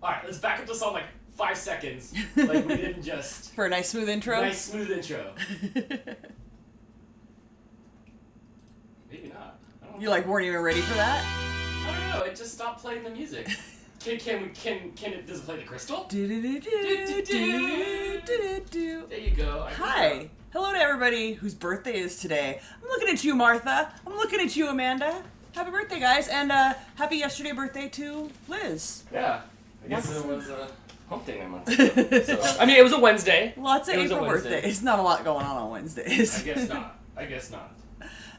Alright, let's back up the song like 5 seconds. Like we didn't just... For a nice smooth intro? Nice smooth intro. Maybe not. I don't know. You like weren't even ready for that? I don't know, it just stopped playing the music. Can it, does it play the crystal? There There you go. Hi. Hello to everybody whose birthday is today. I'm looking at you, Martha. I'm looking at you, Amanda. Happy birthday, guys. And happy yesterday birthday to Liz. Yeah. I guess it was hump day a month ago. So, I mean, it was a Wednesday. Lots of April birthdays. Not a lot going on Wednesdays. I guess not.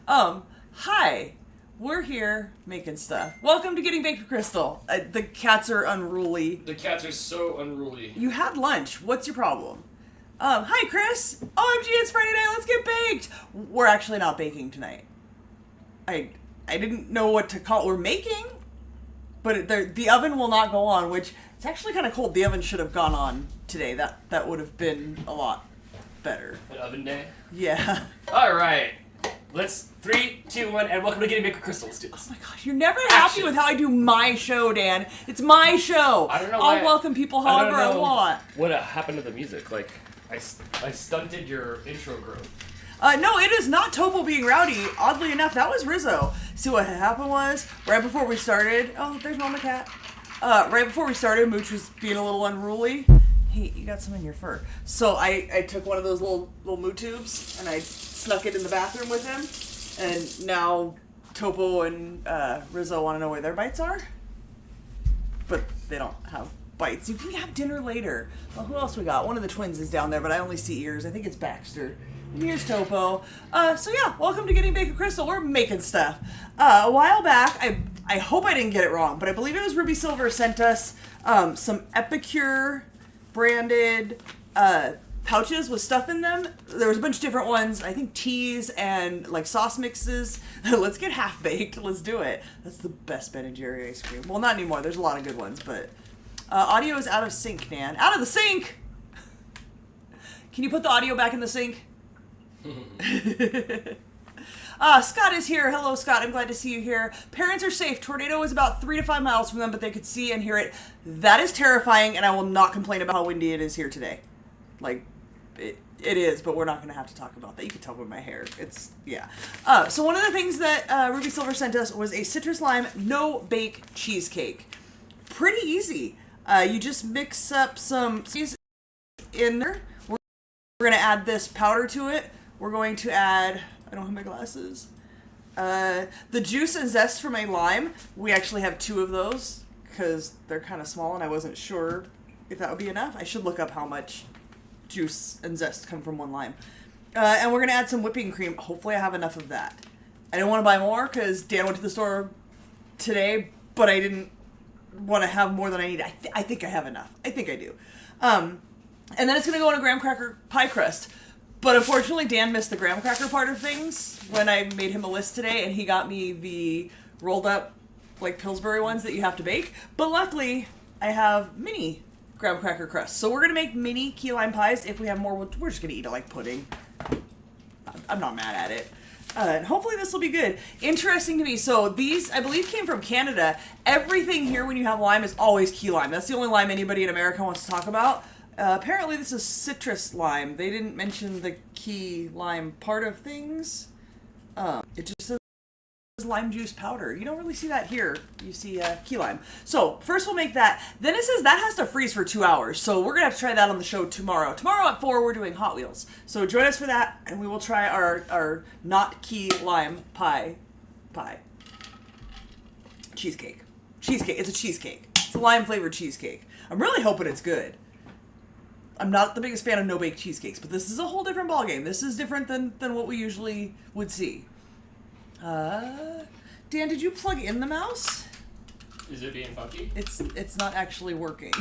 Hi. We're here making stuff. Welcome to Getting Baked with Crystal. The cats are unruly. The cats are so unruly. You had lunch. What's your problem? Hi, Chris. OMG, it's Friday night. Let's get baked. We're actually not baking tonight. I didn't know what to call it. We're making, but the oven will not go on, which it's actually kind of cold. The oven should have gone on today. That would have been a lot better. An oven day? Yeah. All right. Let's 3, 2, 1, and welcome to Getting Baked with Crystal. Let's do this. Oh my gosh, you're never happy with how I do my show, Dan. It's my show. I don't know I'll welcome people however I want. What happened to the music? Like, I stunted your intro growth. No, it is not Topo being rowdy. Oddly enough, that was Rizzo. See, what happened was, right before we started... Oh, there's Mama Cat. Right before we started, Mooch was being a little unruly. Hey, you got some in your fur. So I took one of those little moo tubes, and I snuck it in the bathroom with him. And now Topo and Rizzo want to know where their bites are. But they don't have bites. You can have dinner later. Well, who else we got? One of the twins is down there, but I only see ears. I think it's Baxter. Here's Topo. So yeah, welcome to Getting Baked with Crystal. We're making stuff. A while back, I hope I didn't get it wrong, but I believe it was Ruby Silver sent us some Epicure branded pouches with stuff in them. There was a bunch of different ones. I think teas and like sauce mixes. Let's get half baked. Let's do it. That's the best Ben & Jerry ice cream. Well, not anymore. There's a lot of good ones, but audio is out of sync, Nan. Out of the sink! Can you put the audio back in the sink? Scott is here. Hello, Scott. I'm glad to see you here. Parents are safe. Tornado is about 3 to 5 miles from them, but they could see and hear it. That is terrifying, and I will not complain about how windy it is here today. Like, it is, but we're not going to have to talk about that. You can tell by my hair. It's, yeah. So one of the things that Ruby Silver sent us was a citrus lime no-bake cheesecake. Pretty easy. You just mix up some cheese in there. We're going to add this powder to it. We're going to add, I don't have my glasses, the juice and zest from a lime. We actually have 2 of those because they're kind of small and I wasn't sure if that would be enough. I should look up how much juice and zest come from 1 lime. And we're going to add some whipping cream. Hopefully I have enough of that. I didn't want to buy more because Dan went to the store today, but I didn't want to have more than I need. I think I have enough. I think I do. And then it's going to go in a graham cracker pie crust. But unfortunately, Dan missed the graham cracker part of things when I made him a list today, and he got me the rolled up, like, Pillsbury ones that you have to bake. But luckily, I have mini graham cracker crusts. So we're going to make mini key lime pies. If we have more, we're just going to eat it like pudding. I'm not mad at it. And hopefully this will be good. Interesting to me. So these, I believe, came from Canada. Everything here when you have lime is always key lime. That's the only lime anybody in America wants to talk about. Apparently this is citrus lime. They didn't mention the key lime part of things. It just says lime juice powder. You don't really see that here. You see key lime. So first we'll make that. Then it says that has to freeze for 2 hours. So we're going to have to try that on the show tomorrow. Tomorrow at 4 we're doing Hot Wheels. So join us for that and we will try our not key lime pie. Cheesecake. Cheesecake. It's a cheesecake. It's a lime flavored cheesecake. I'm really hoping it's good. I'm not the biggest fan of no-bake cheesecakes, but this is a whole different ballgame. This is different than what we usually would see. Dan, did you plug in the mouse? Is it being funky? It's not actually working.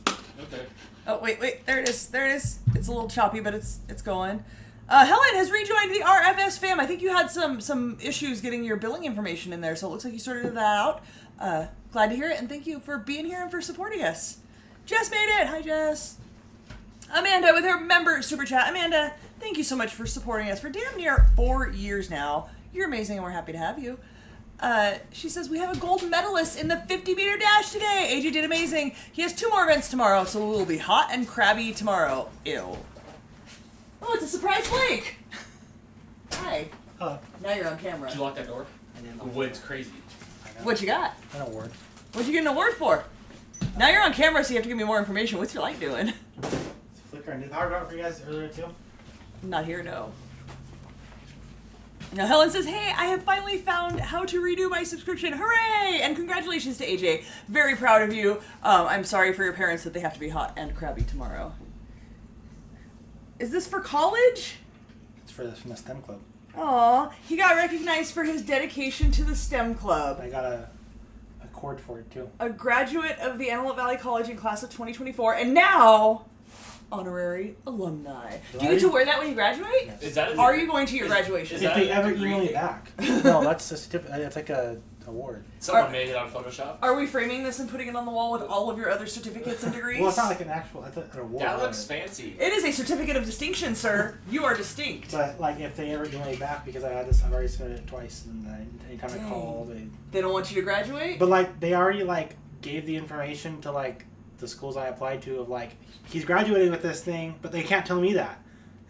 Okay. Oh, wait. There it is. It's a little choppy, but it's going. Helen has rejoined the RFS fam. I think you had some issues getting your billing information in there, so it looks like you sorted that out. Glad to hear it, and thank you for being here and for supporting us. Jess made it. Hi, Jess. Amanda with her member super chat. Amanda, thank you so much for supporting us for damn near 4 years now. You're amazing and we're happy to have you. She says, we have a gold medalist in the 50-meter dash today. AJ did amazing. He has 2 more events tomorrow, so we will be hot and crabby tomorrow. Ew. Oh, it's a surprise Blake. Hi. Hello. Now you're on camera. Did you lock that door? I didn't The know. wood's crazy. What you got? An award. What'd you get an award for? Now you're on camera, so you have to give me more information. What's your light doing? It's flickering. Did the power go out for you guys earlier too? Not here, no. Now Helen says, hey, I have finally found how to redo my subscription. Hooray! And congratulations to AJ. Very proud of you. I'm sorry for your parents that they have to be hot and crabby tomorrow. Is this for college? It's from the STEM club. Aw, he got recognized for his dedication to the STEM club. I got a cord for it too. A graduate of the Antelope Valley College in class of 2024, and now honorary alumni. Do you get to wear that when you graduate? Yes. Is that? Are you going to your graduation? Is If that they a ever degree email me thing? back. No, that's a certificate. It's like a award. Someone made it on Photoshop. Are we framing this and putting it on the wall with all of your other certificates and degrees? Well, it's not like an actual. It's an award. That looks fancy. It is a certificate of distinction, sir. You are distinct. But like, if they ever email me back, because I had this, I've already submitted it twice, and anytime Dang. I call, they. They don't want you to graduate? But like, they already like gave the information to like the schools I applied to of like he's graduating with this thing, but they can't tell me that.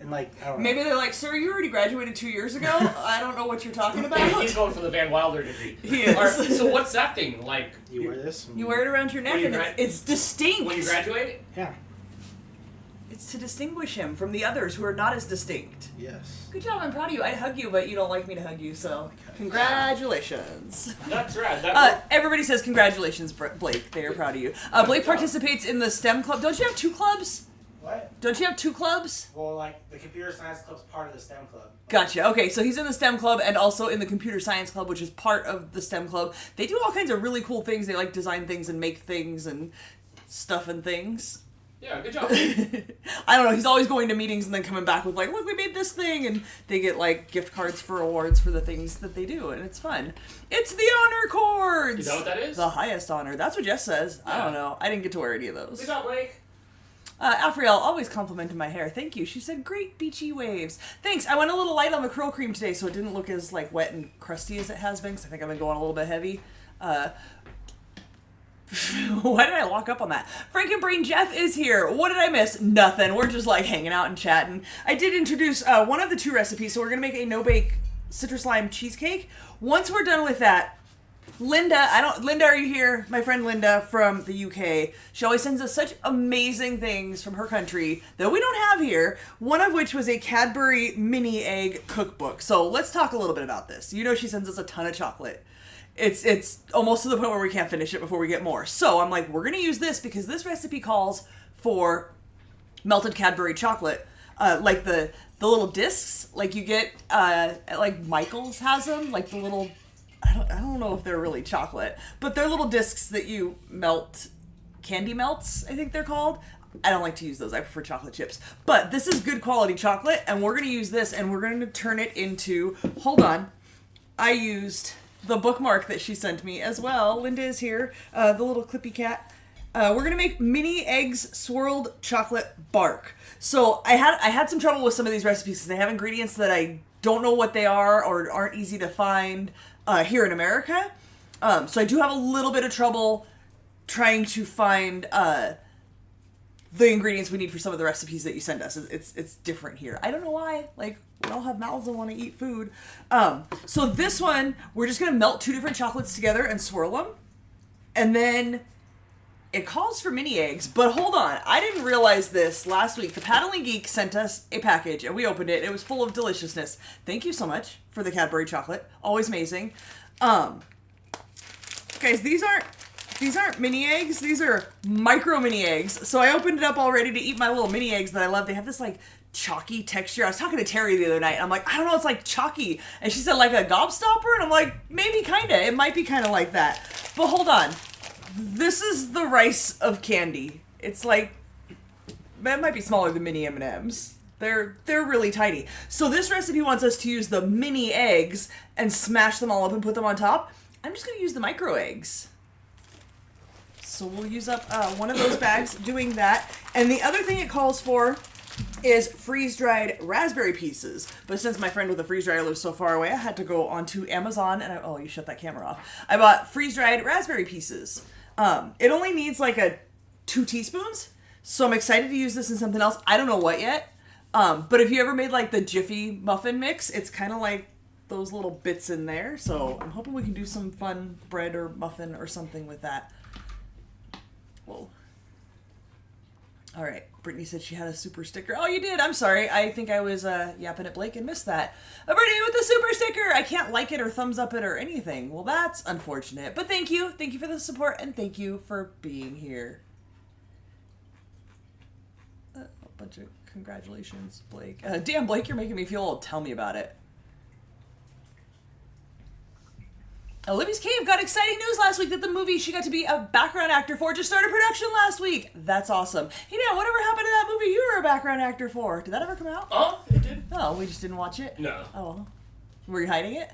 And like, I don't know. Maybe they're like, sir, you already graduated 2 years ago? I don't know what you're talking about. He's going for the Van Wilder degree. He is. Alright, so what's that thing like? You wear this. And You wear it around your neck When you and it's distinct. When you graduate? Yeah. It's to distinguish him from the others who are not as distinct. Yes. Good job, I'm proud of you. I'd hug you, but you don't like me to hug you, so congratulations. That's rad. That Everybody says congratulations, Blake. They are proud of you. Blake participates in the STEM club. Don't you have 2 clubs? What? Don't you have 2 clubs? Well, like the computer science club's part of the STEM club. Gotcha. Okay, so he's in the STEM club and also in the computer science club, which is part of the STEM club. They do all kinds of really cool things. They like design things and make things and stuff and things. yeah, good job. I don't know. He's always going to meetings and then coming back with like, look, we made this thing, and they get like gift cards for awards for the things that they do, and it's fun. It's the honor cords. Is that what that is? The highest honor. That's what Jess says. I Yeah. don't know. I didn't get to wear any of those. Good job, Blake. Afriel always complimented my hair. Thank you. She said, great beachy waves. Thanks. I went a little light on the curl cream today, so it didn't look as like wet and crusty as it has been, because I think I've been going a little bit heavy. Why did I lock up on that? Frankenbrain Jeff is here. What did I miss? Nothing. We're just like hanging out and chatting. I did introduce one of the 2 recipes, so we're going to make a no-bake citrus lime cheesecake. Once we're done with that, Linda, are you here? My friend Linda from the UK. She always sends us such amazing things from her country that we don't have here. One of which was a Cadbury mini egg cookbook. So let's talk a little bit about this. You know she sends us a ton of chocolate. It's almost to the point where we can't finish it before we get more. So I'm like, we're going to use this because this recipe calls for melted Cadbury chocolate. Like the little discs, like you get, like Michael's has them, like the little... I don't know if they're really chocolate, but they're little discs that you melt, candy melts, I think they're called. I don't like to use those. I prefer chocolate chips. But this is good quality chocolate, and we're going to use this, and we're going to turn it into, hold on, I used the bookmark that she sent me as well. Linda is here, the little clippy cat. We're going to make mini eggs swirled chocolate bark. So I had some trouble with some of these recipes because they have ingredients that I don't know what they are or aren't easy to find here in America. So I do have a little bit of trouble trying to find the ingredients we need for some of the recipes that you send us. It's different here. I don't know why. Like, we all have mouths and want to eat food. So this one, we're just going to melt 2 different chocolates together and swirl them. And then it calls for mini eggs, but hold on. I didn't realize this last week. The Paddling Geek sent us a package, and we opened it. It was full of deliciousness. Thank you so much for the Cadbury chocolate. Always amazing. Guys, these aren't mini eggs. These are micro mini eggs. So I opened it up already to eat my little mini eggs that I love. They have this like chalky texture. I was talking to Terry the other night, and I'm like, I don't know, it's like chalky. And she said like a gobstopper, and I'm like, maybe kinda. It might be kinda like that. But hold on. This is the rice of candy. It's like, that might be smaller than mini M&Ms. They're really tiny. So this recipe wants us to use the mini eggs and smash them all up and put them on top. I'm just going to use the micro eggs. So we'll use up one of those bags doing that. And the other thing it calls for is freeze-dried raspberry pieces. But since my friend with the freeze dryer lives so far away, I had to go onto Amazon and oh, you shut that camera off. I bought freeze-dried raspberry pieces. It only needs like 2 teaspoons, so I'm excited to use this in something else. I don't know what yet. But if you ever made like the Jiffy muffin mix, it's kind of like those little bits in there. So I'm hoping we can do some fun bread or muffin or something with that. Whoa. All right. Brittany said she had a super sticker. Oh, you did. I'm sorry. I think I was yapping at Blake and missed that. Brittany with the super sticker. I can't like it or thumbs up it or anything. Well, that's unfortunate. But thank you. Thank you for the support and thank you for being here. A bunch of congratulations, Blake. Damn, Blake, you're making me feel old. Tell me about it. Libby's Cave got exciting news last week that the movie she got to be a background actor for just started production last week. That's awesome. Hey, now, whatever happened to that movie you were a background actor for? Did that ever come out? Oh, it did. Oh, we just didn't watch it? No. Oh. Were you hiding it?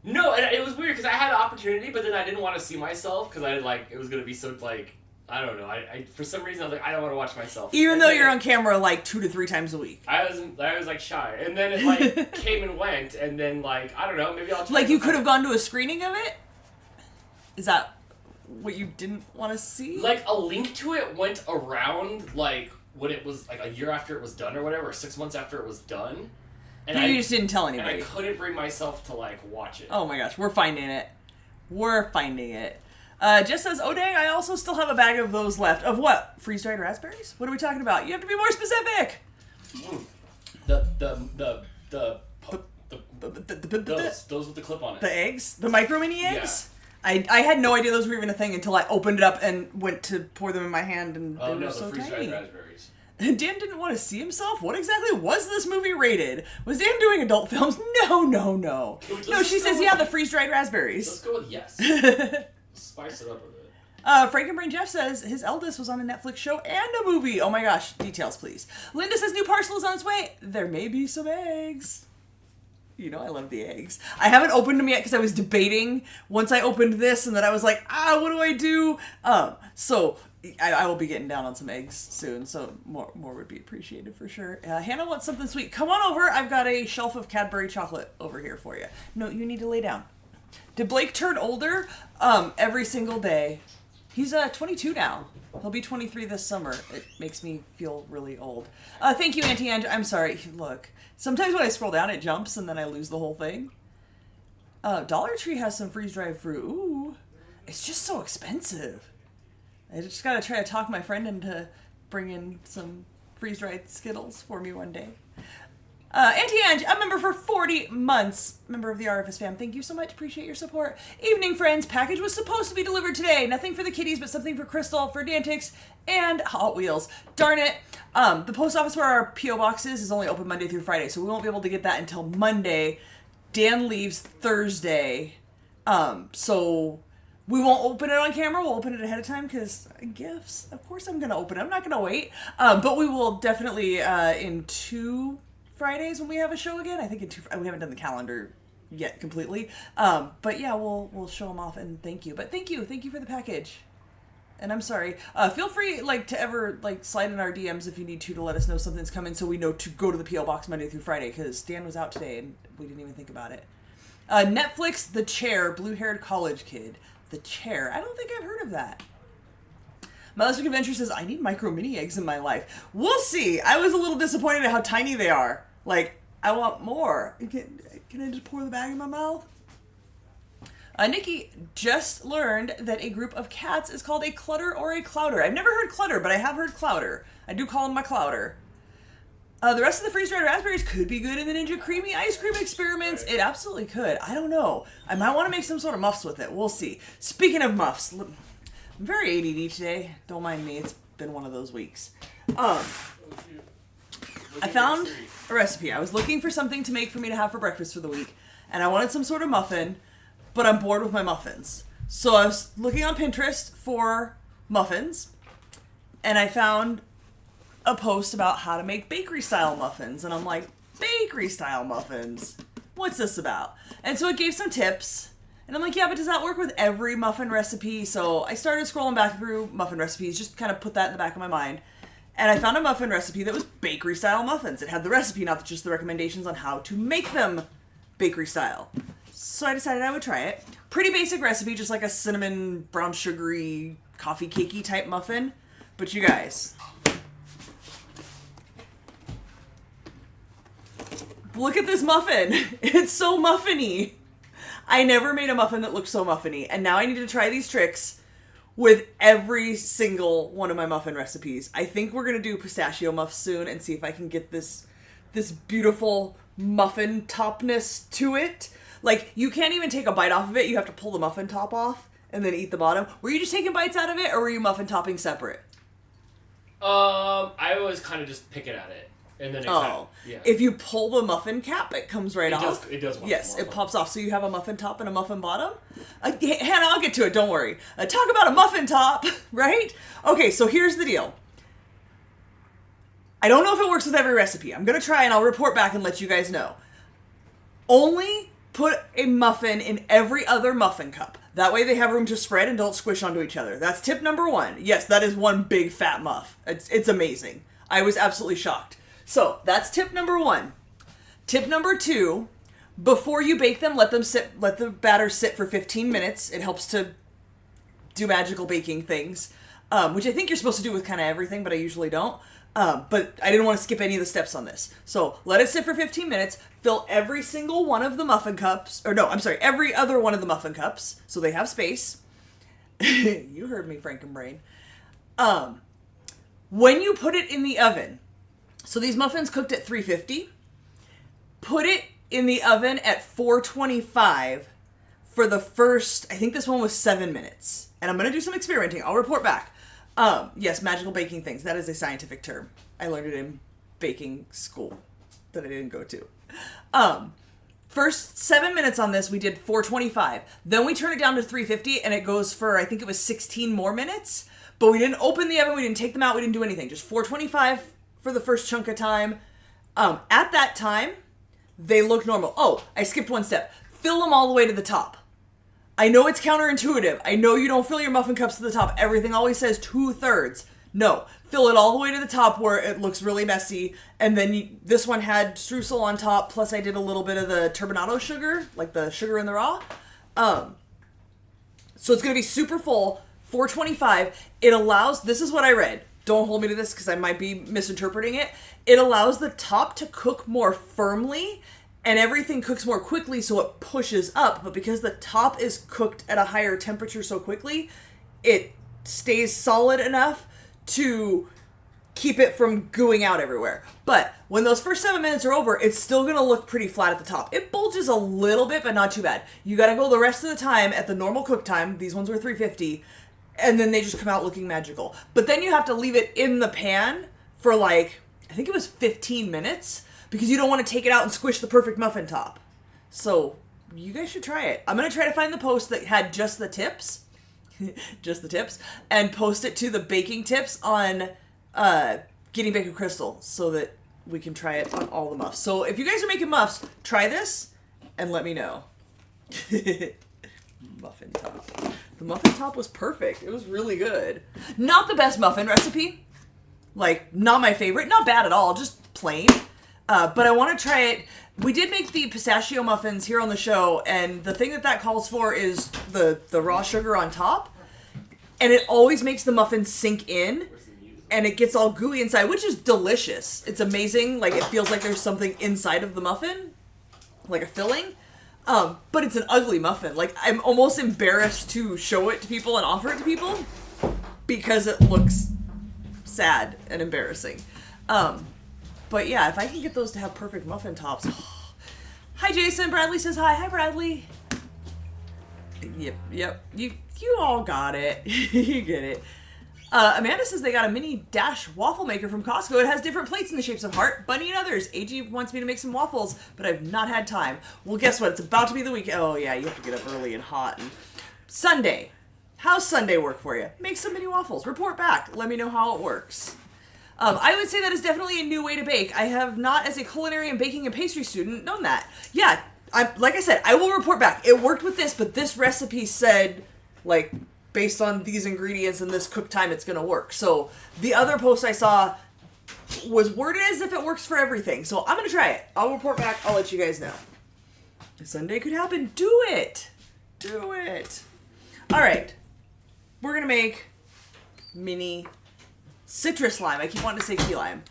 No, and it was weird because I had an opportunity, but then I didn't want to see myself because it was going to be so, I don't know. I for some reason, I was like, I don't want to watch myself. Even though you're on camera 2 to 3 times a week. I was shy. And then it came and went, and then I don't know, maybe I'll try. You could have gone to a screening of it? Is that what you didn't want to see? A link to it went around, when it was, a year after it was done or whatever, or 6 months after it was done. And you just didn't tell anybody. And I couldn't bring myself to, watch it. Oh my gosh, we're finding it. We're finding it. Just says, oh dang, I also still have a bag of those left. Of what? Freeze-dried raspberries? What are we talking about? You have to be more specific! Those with the clip on it. The eggs? The micro mini eggs? Yeah. I had no idea those were even a thing until I opened it up and went to pour them in my hand and they were so tiny. Freeze-dried raspberries. Dan didn't want to see himself? What exactly was this movie rated? Was Dan doing adult films? No. No, she says, yeah, the freeze-dried raspberries. Let's go with yes. Spice it up a bit. Frankenbrain Jeff says his eldest was on a Netflix show and a movie. Oh my gosh, details please. Linda says new parcel is on its way. There may be some eggs. You know I love the eggs. I haven't opened them yet because I was debating once I opened this and then I was like, what do I do? So I will be getting down on some eggs soon, so more would be appreciated for sure. Hannah wants something sweet. Come on over. I've got a shelf of Cadbury chocolate over here for you. No, you need to lay down. Did Blake turn older? Every single day. He's 22 now. He'll be 23 this summer. It makes me feel really old. Thank you, Auntie Ange. I'm sorry. Look, sometimes when I scroll down, it jumps and then I lose the whole thing. Dollar Tree has some freeze-dried fruit. Ooh, it's just so expensive. I just gotta try to talk my friend into bringing some freeze-dried Skittles for me one day. Auntie Ange, a member for 40 months. Member of the RFS fam. Thank you so much. Appreciate your support. Evening, friends. Package was supposed to be delivered today. Nothing for the kitties, but something for Crystal, for Dantix, and Hot Wheels. Darn it. The post office where our P.O. box is only open Monday through Friday, so we won't be able to get that until Monday. Dan leaves Thursday. So we won't open it on camera. We'll open it ahead of time because gifts. Of course I'm going to open it. I'm not going to wait. But we will definitely in 2 Fridays when we have a show again. I think we haven't done the calendar yet completely. But yeah, we'll show them off and thank you. But thank you for the package. And I'm sorry. Feel free to ever slide in our DMs if you need to let us know something's coming so we know to go to the PO box Monday through Friday because Dan was out today and we didn't even think about it. Netflix, The Chair, blue-haired college kid. The Chair. I don't think I've heard of that. My Last Week Adventure says, I need micro mini eggs in my life. We'll see. I was a little disappointed at how tiny they are. I want more. Can I just pour the bag in my mouth? Nikki just learned that a group of cats is called a clutter or a clouder. I've never heard clutter, but I have heard clouder. I do call them my clouder. The rest of the freeze-dried raspberries could be good in the Ninja Creamy ice cream experiments. It absolutely could. I don't know. I might want to make some sort of muffs with it. We'll see. Speaking of muffs, I'm very ADD today. Don't mind me. It's been one of those weeks. I found a recipe. I was looking for something to make for me to have for breakfast for the week, and I wanted some sort of muffin, but I'm bored with my muffins. So I was looking on Pinterest for muffins, and I found a post about how to make bakery-style muffins, and I'm like, bakery-style muffins? What's this about? And so it gave some tips, and I'm like, yeah, but does that work with every muffin recipe? So I started scrolling back through muffin recipes, just kind of put that in the back of my mind. And I found a muffin recipe that was bakery style muffins. It had the recipe, not just the recommendations on how to make them bakery style. So I decided I would try it. Pretty basic recipe, just like a cinnamon, brown sugary, coffee cakey type muffin. But you guys, look at this muffin. It's so muffiny. I never made a muffin that looked so muffiny. And now I need to try these tricks with every single one of my muffin recipes. I think we're going to do pistachio muffs soon and see if I can get this beautiful muffin topness to it. Like, you can't even take a bite off of it. You have to pull the muffin top off and then eat the bottom. Were you just taking bites out of it, or were you muffin topping separate? I was kind of just picking at it. And then yeah. If you pull the muffin cap, it comes right off. It does. Yes, it pops off. So you have a muffin top and a muffin bottom. Hannah, I'll get to it. Don't worry. Talk about a muffin top, right? Okay, so here's the deal. I don't know if it works with every recipe. I'm going to try and I'll report back and let you guys know. Only put a muffin in every other muffin cup. That way they have room to spread and don't squish onto each other. That's tip number 1. Yes, that is one big fat muff. It's amazing. I was absolutely shocked. So that's tip number 1. Tip number 2, before you bake them, let the batter sit for 15 minutes. It helps to do magical baking things, which I think you're supposed to do with kind of everything, but I usually don't. But I didn't want to skip any of the steps on this. So let it sit for 15 minutes, fill every single one of the muffin cups, every other one of the muffin cups, so they have space. You heard me, Frankenbrain. When you put it in the oven, so these muffins cooked at 350, put it in the oven at 425 for the first, I think this one was 7 minutes. And I'm going to do some experimenting. I'll report back. Yes, magical baking things. That is a scientific term. I learned it in baking school that I didn't go to. First 7 minutes on this, we did 425. Then we turn it down to 350 and it goes for, I think it was 16 more minutes. But we didn't open the oven. We didn't take them out. We didn't do anything. Just 425 for the first chunk of time. At that time, they look normal. Oh, I skipped one step. Fill them all the way to the top. I know it's counterintuitive. I know you don't fill your muffin cups to the top. Everything always says 2/3. No, fill it all the way to the top where it looks really messy. And then this one had streusel on top, plus I did a little bit of the turbinado sugar, like the sugar in the raw. So it's going to be super full, 425. It allows, this is what I read. Don't hold me to this because I might be misinterpreting it. It allows the top to cook more firmly and everything cooks more quickly, so it pushes up. But because the top is cooked at a higher temperature so quickly, it stays solid enough to keep it from gooing out everywhere. But when those first 7 minutes are over, it's still going to look pretty flat at the top. It bulges a little bit, but not too bad. You got to go the rest of the time at the normal cook time. These ones were 350. And then they just come out looking magical. But then you have to leave it in the pan for like, I think it was 15 minutes. Because you don't want to take it out and squish the perfect muffin top. So you guys should try it. I'm going to try to find the post that had just the tips. Just the tips. And post it to the baking tips on Getting Baked with Crystal. So that we can try it on all the muffs. So if you guys are making muffs, try this and let me know. Muffin top. The muffin top was perfect. It was really good. Not the best muffin recipe. Like, not my favorite. Not bad at all. Just plain. But I want to try it. We did make the pistachio muffins here on the show, and the thing that calls for is the raw sugar on top. And it always makes the muffin sink in, and it gets all gooey inside, which is delicious. It's amazing. Like, it feels like there's something inside of the muffin, like a filling. But it's an ugly muffin. Like, I'm almost embarrassed to show it to people and offer it to people because it looks sad and embarrassing. But yeah, if I can get those to have perfect muffin tops. Oh. Hi, Jason. Bradley says hi. Hi, Bradley. Yep. You all got it. You get it. Amanda says they got a mini dash waffle maker from Costco. It has different plates in the shapes of heart, bunny, and others. AG wants me to make some waffles, but I've not had time. Well, guess what? It's about to be the weekend. Oh, yeah, you have to get up early and hot. And Sunday. How's Sunday work for you? Make some mini waffles. Report back. Let me know how it works. I would say that is definitely a new way to bake. I have not, as a culinary and baking and pastry student, known that. Yeah, like I said, I will report back. It worked with this, but this recipe said, like, based on these ingredients and this cook time, it's going to work. So the other post I saw was worded as if it works for everything. So I'm going to try it. I'll report back. I'll let you guys know. Sunday could happen. Do it. Do it. All right. We're going to make mini citrus lime. I keep wanting to say key lime.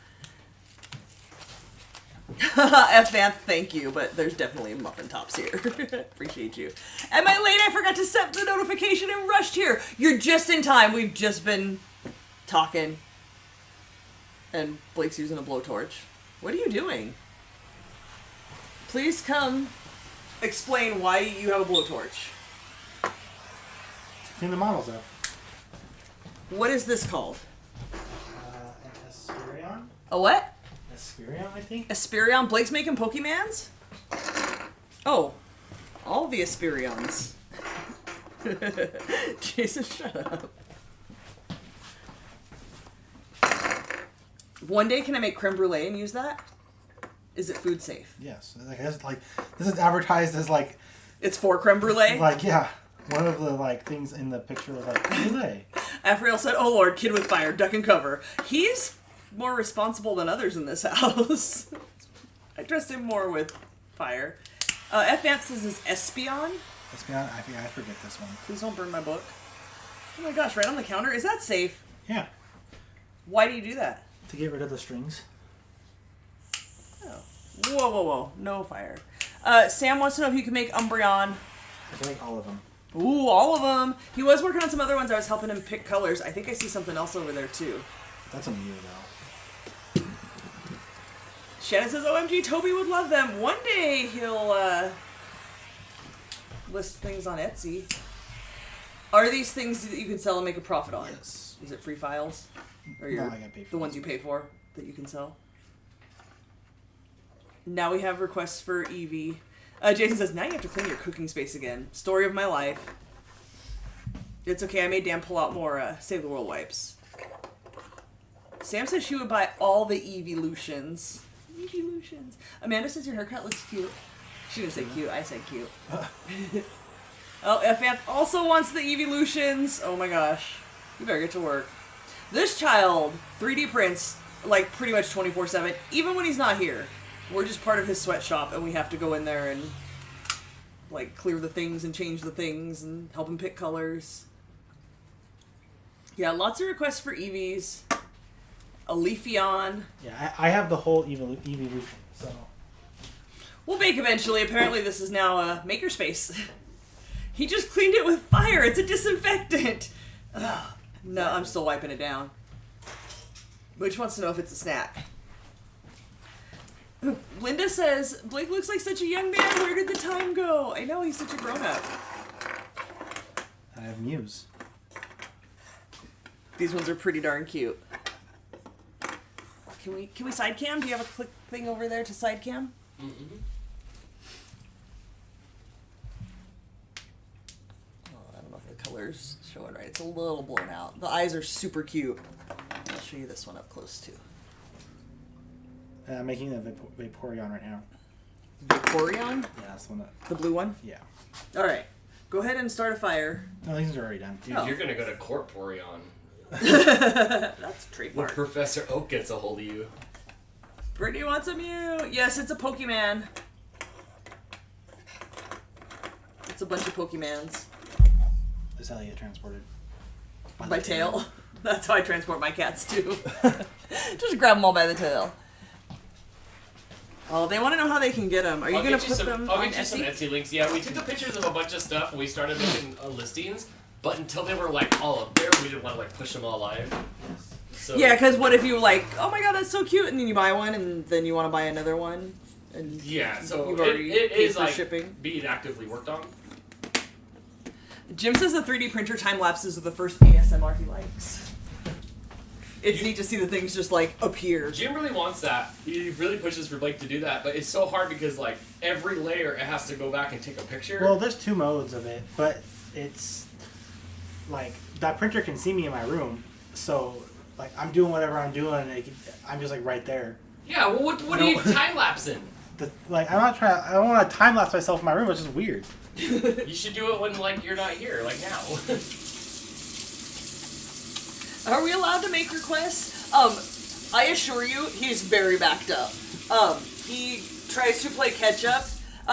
F Vanth, thank you, but there's definitely muffin tops here. Appreciate you. Am I late? I forgot to set the notification and rushed here. You're just in time. We've just been talking. And Blake's using a blowtorch. What are you doing? Please come explain why you have a blowtorch. Clean the models up. What is this called? An Asperion? A what? Asperion, I think. Asperion? Blake's making Pokemans? Oh. All the Asperions. Jesus, shut up. One day, can I make creme brulee and use that? Is it food safe? Yes. Like, this is advertised as like... It's for creme brulee? Like, yeah. One of the like things in the picture was like, brulee. Afriel said, oh lord, kid with fire, duck and cover. He's more responsible than others in this house. I trust him more with fire. F. Vance says is Espion. Espion? I think I forget this one. Please don't burn my book. Oh my gosh, right on the counter? Is that safe? Yeah. Why do you do that? To get rid of the strings. Oh. Whoa, whoa, whoa. No fire. Sam wants to know if you can make Umbreon. I can make all of them. Ooh, all of them. He was working on some other ones. I was helping him pick colors. I think I see something else over there, too. That's a Mew, though. Shannon says, OMG, Toby would love them. One day he'll, list things on Etsy. Are these things that you can sell and make a profit on? Yes. Is it free files? Or No, I gotta pay for the it. ones you pay for that you can sell? Now we have requests for Eevee. Jason says, now you have to clean your cooking space again. Story of my life. It's okay, I made Dan pull out more Save the World wipes. Sam says she would buy all the Eeveelutions. Eeveelutions. Amanda says your haircut looks cute. She didn't say cute, I said cute. Oh, FF also wants the Eeveelutions. Oh my gosh. You better get to work. This child 3D prints like pretty much 24/7, even when he's not here. We're just part of his sweatshop, and we have to go in there and like clear the things and change the things and help him pick colors. Yeah, lots of requests for Eevees. A Leafeon. Yeah, I have the whole Eeveelution, so... We'll bake eventually. Apparently this is now a makerspace. He just cleaned it with fire. It's a disinfectant. Ugh. No, I'm still wiping it down. Which wants to know if it's a snack. Linda says, Blake looks like such a young man. Where did the time go? I know, he's such a grown-up. I have Mews. These ones are pretty darn cute. Can we side cam? Do you have a click thing over there to side cam? Mm-hmm. Oh, I don't know if the color's showing right. It's a little blown out. The eyes are super cute. I'll show you this one up close too. I'm making the Vaporeon right now. Vaporeon? Yeah, that's the one that... The blue one? Yeah. Alright. Go ahead and start a fire. No, these are already done. Dude, Oh. you're gonna go to Corporeon. That's When trademark. Professor Oak gets a hold of you. Brittany wants a Mew. Yes, it's a Pokemon. It's a bunch of Pokemans. This is how you get transported. By tail. That's how I transport my cats too. Just grab them all by the tail. Oh, they want to know how they can get them. Are you going to put them I'll on get you some Etsy? Etsy links. Yeah, we took the pictures of a bunch of stuff and we started making listings, but until they were like all up there, we didn't want to like push them all live. So, Yeah, because what if you like, oh my god, that's so cute, and then you buy one, and then you want to buy another one, and yeah. So you've already it paid is for like shipping. being actively worked on. Jim says the 3D printer time lapses are the first ASMR he likes. It's neat to see the things just like appear. Jim really wants that. He really pushes for Blake to do that, but it's so hard because like every layer it has to go back and take a picture. Well, there's two modes of it, but it's like that printer can see me in my room, so like I'm doing whatever I'm doing, and I'm just like right there. Yeah. Well, what are you time lapsing? Like I'm not trying. I don't want to time lapse myself in my room. It's just weird. You should do it when like you're not here, like now. Are we allowed to make requests? I assure you, he's very backed up. He tries to play catch up,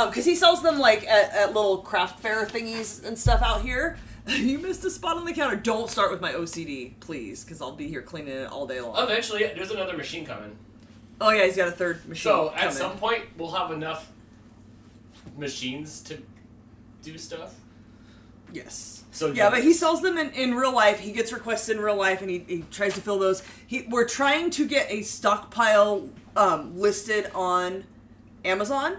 because he sells them like at little craft fair thingies and stuff out here. You missed a spot on the counter. Don't start with my OCD, please, because I'll be here cleaning it all day long. Eventually, there's another machine coming. Oh yeah, he's got a third machine. So coming. at some point, we'll have enough machines to do stuff. Yes. So yeah, but he sells them in real life. He gets requests in real life, and he tries to fill those. We're trying to get a stockpile listed on Amazon.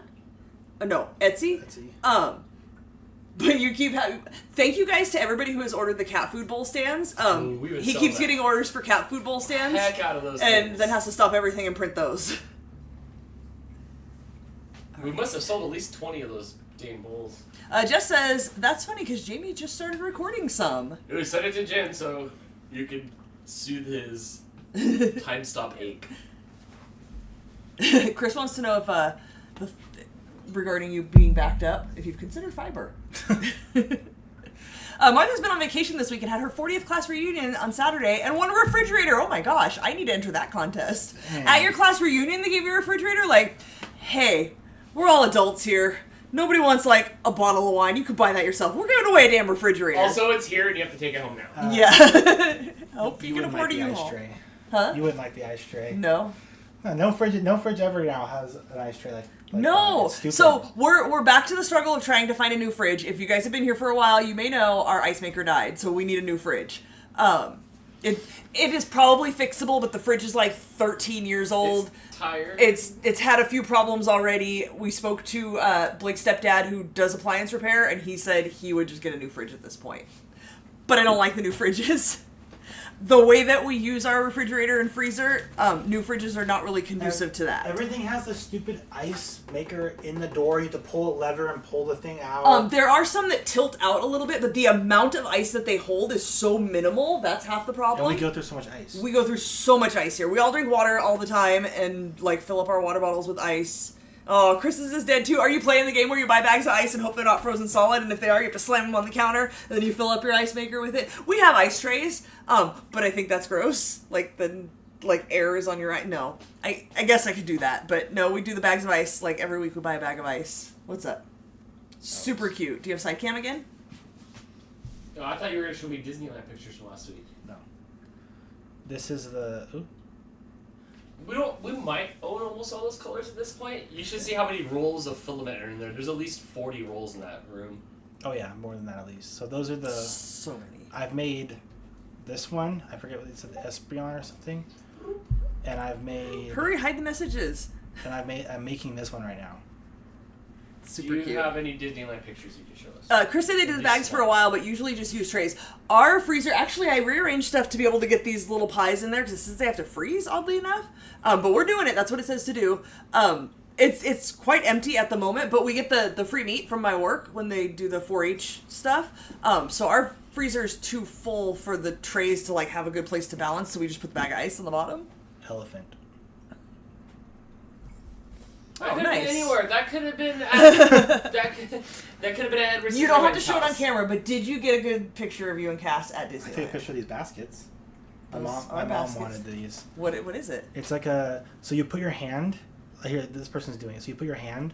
No, Etsy. But you keep having... Thank you guys to everybody who has ordered the cat food bowl stands. He keeps getting orders for cat food bowl stands. Heck out of those and things. then has to stop everything and print those. We must have sold at least 20 of those dang bowls. Jess says, that's funny because Jamie just started recording some. We sent it to Jen so you could soothe his time stop ache. Chris wants to know if regarding you being backed up, if you've considered fiber. Martha's been on vacation this week and had her 40th class reunion on Saturday and won a refrigerator. Oh my gosh, I need to enter that contest. At your class reunion, they gave you a refrigerator? Like, hey, we're all adults here. Nobody wants, like, a bottle of wine. You could buy that yourself. We're giving away a damn refrigerator. Also, it's here and you have to take it home now. Yeah. I hope you can wouldn't afford like a the ice U-Haul. tray. Huh? You wouldn't like the ice tray. No. No fridge ever now has an ice tray like no. that. It's stupid. So we're back to the struggle of trying to find a new fridge. If you guys have been here for a while, you may know our ice maker died, so we need a new fridge. It is probably fixable, but the fridge is like 13 years old. It's tired. It's had a few problems already. We spoke to Blake's stepdad who does appliance repair, and he said he would just get a new fridge at this point. But I don't like the new fridges. The way that we use our refrigerator and freezer, new fridges are not really conducive to that. Everything has the stupid ice maker in the door. You have to pull a lever and pull the thing out. There are some that tilt out a little bit, but the amount of ice that they hold is so minimal, that's half the problem. And we go through so much ice. We go through so much ice here. We all drink water all the time and, like, fill up our water bottles with ice. Oh, Chris's is dead too. Are you playing the game where you buy bags of ice and hope they're not frozen solid, and if they are, you have to slam them on the counter, and then you fill up your ice maker with it? We have ice trays, but I think that's gross. Like, air is on your ice. No. I guess I could do that, but no, we do the bags of ice. Like, every week we buy a bag of ice. What's up? Super cute. Do you have side cam again? No, I thought you were going to show me Disneyland pictures from last week. No. This is the... Ooh. We might own almost all those colors at this point. You should see how many rolls of filament are in there. There's at least 40 rolls in that room. Oh yeah, more than that at least. So those are the... So many. I've made this one. I forget what it said, Espeon or something. And I've made... Hurry, hide the messages. And I'm making this one right now. Super Do you cute. have any Disneyland pictures you can show us? Chris said they did the bags for a while, but usually just use trays. Our freezer, actually, I rearranged stuff to be able to get these little pies in there because it says they have to freeze, oddly enough. But we're doing it. That's what it says to do. It's quite empty at the moment, but we get the free meat from my work when they do the 4-H stuff. So our freezer's too full for the trays to like have a good place to balance, so we just put the bag of ice on the bottom. Elephant. That could nice. have been anywhere. That could have been at, that could have been at Edward You don't have to Scissorhand's show it on house. camera, but did you get a good picture of you and Cass at I took a Disneyland? picture of these baskets. My Those mom are baskets. wanted these. What is it? It's like a... So you put your hand... Here, this person's doing it. So you put your hand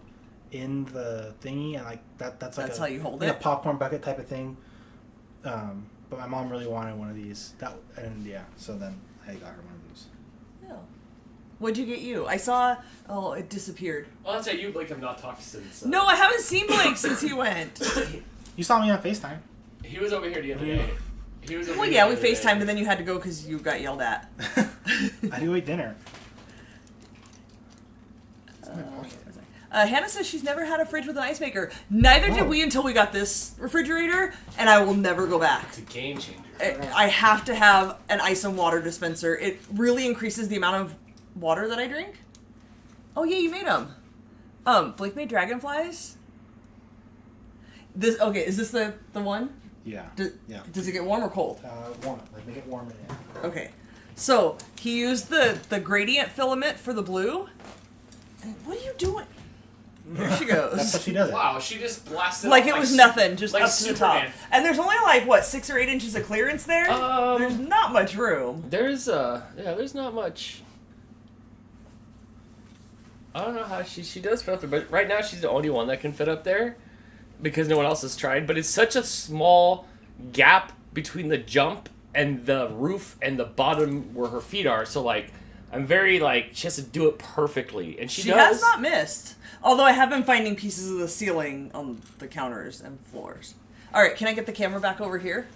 in the thingy, and like that's like That's a, how you hold like it? a popcorn bucket type of thing. But my mom really wanted one of these. And yeah, so then I got her one of those. Oh. What'd you get you? I saw... Oh, it disappeared. Well, that's how you, Blake, have not talked since. No, I haven't seen Blake since he went. You saw me on FaceTime. He was over here the other day. He was over Well, here yeah, the we other day. FaceTimed and then you had to go because you got yelled at. I do eat dinner. Hannah says she's never had a fridge with an ice maker. Neither did we until we got this refrigerator, and I will never go back. It's a game changer. I have to have an ice and water dispenser. It really increases the amount of water that I drink. Oh yeah, you made them. Blake made dragonflies. Is this the one? Yeah. Yeah. Does it get warm or cold? Warm it. Like, make it warm in there. Okay. So, he used the gradient filament for the blue. What are you doing? There she goes. That's how she does it. Wow, she just blasted Like off it was nothing, just like up to the top. Superman. And there's only like, what, 6 or 8 inches of clearance there? There's not much room. There's not much. I don't know how she does fit up there, but right now she's the only one that can fit up there because no one else has tried. But it's such a small gap between the jump and the roof and the bottom where her feet are. So like, I'm very like she has to do it perfectly, and she does. has not missed. Although I have been finding pieces of the ceiling on the counters and floors. All right, can I get the camera back over here?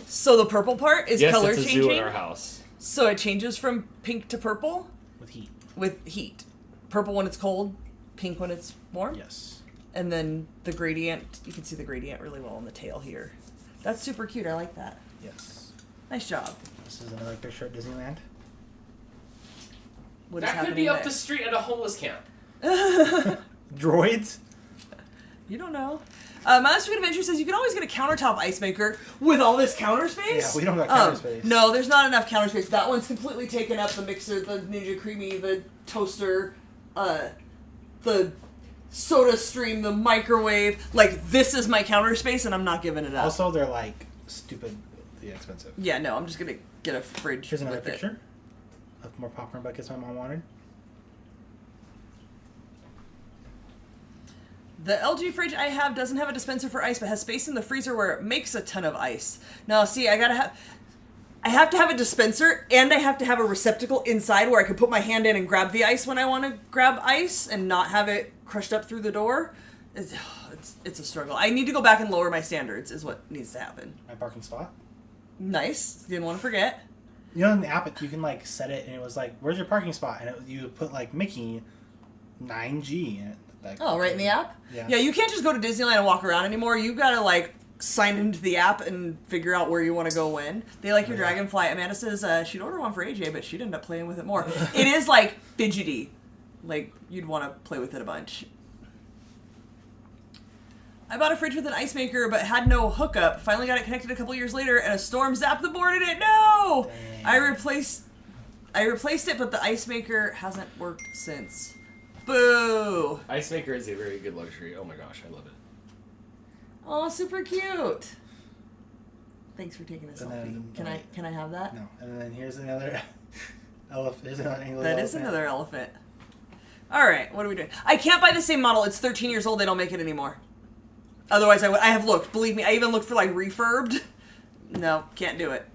So the purple part is color it's a changing. zoo in our house. So it changes from pink to purple With heat. with heat. Purple when it's cold, pink when it's warm. Yes. And then the gradient, you can see the gradient really well on the tail here. That's super cute. I like that. Yes. Nice job. This is another picture at Disneyland. What is That could happening be up there? the street at a homeless camp. Droids? You don't know. My Last Week Adventure says you can always get a countertop ice maker with all this counter space. Yeah, we don't got counter space. No, there's not enough counter space. That one's completely taken up. The mixer, the Ninja Creamy, the toaster, the soda stream, the microwave. Like, this is my counter space, and I'm not giving it up. Also, they're like stupidly expensive. Yeah, no, I'm just gonna get a fridge. Here's another with it. picture of more popcorn buckets my mom wanted. The LG fridge I have doesn't have a dispenser for ice, but has space in the freezer where it makes a ton of ice. Now, see, I have to have a dispenser, and I have to have a receptacle inside where I can put my hand in and grab the ice when I want to grab ice and not have it crushed up through the door. It's a struggle. I need to go back and lower my standards is what needs to happen. My parking spot. Nice. Didn't want to forget. You know, in the app, you can like set it, and it was like, "Where's your parking spot?" And you put like Mickey 9G in it. Like, Oh, right in the app? Yeah. Yeah, you can't just go to Disneyland and walk around anymore. You gotta, like, sign into the app and figure out where you want to go when. They like your Dragonfly. Amanda says she'd order one for AJ, but she'd end up playing with it more. It is, like, fidgety. Like, you'd want to play with it a bunch. I bought a fridge with an ice maker, but had no hookup. Finally got it connected a couple years later, and a storm zapped the board in it. No! Dang. I replaced it, but the ice maker hasn't worked since. Boo! Ice maker is a very good luxury. Oh my gosh, I love it. Oh, super cute. Thanks for taking a And selfie. then, Can I have that? No. And then here's another elephant. There's another English That elephant. is another elephant. All right, what are we doing? I can't buy the same model. It's 13 years old. They don't make it anymore. Otherwise, I would. I have looked. Believe me, I even looked for like refurbed. No, can't do it.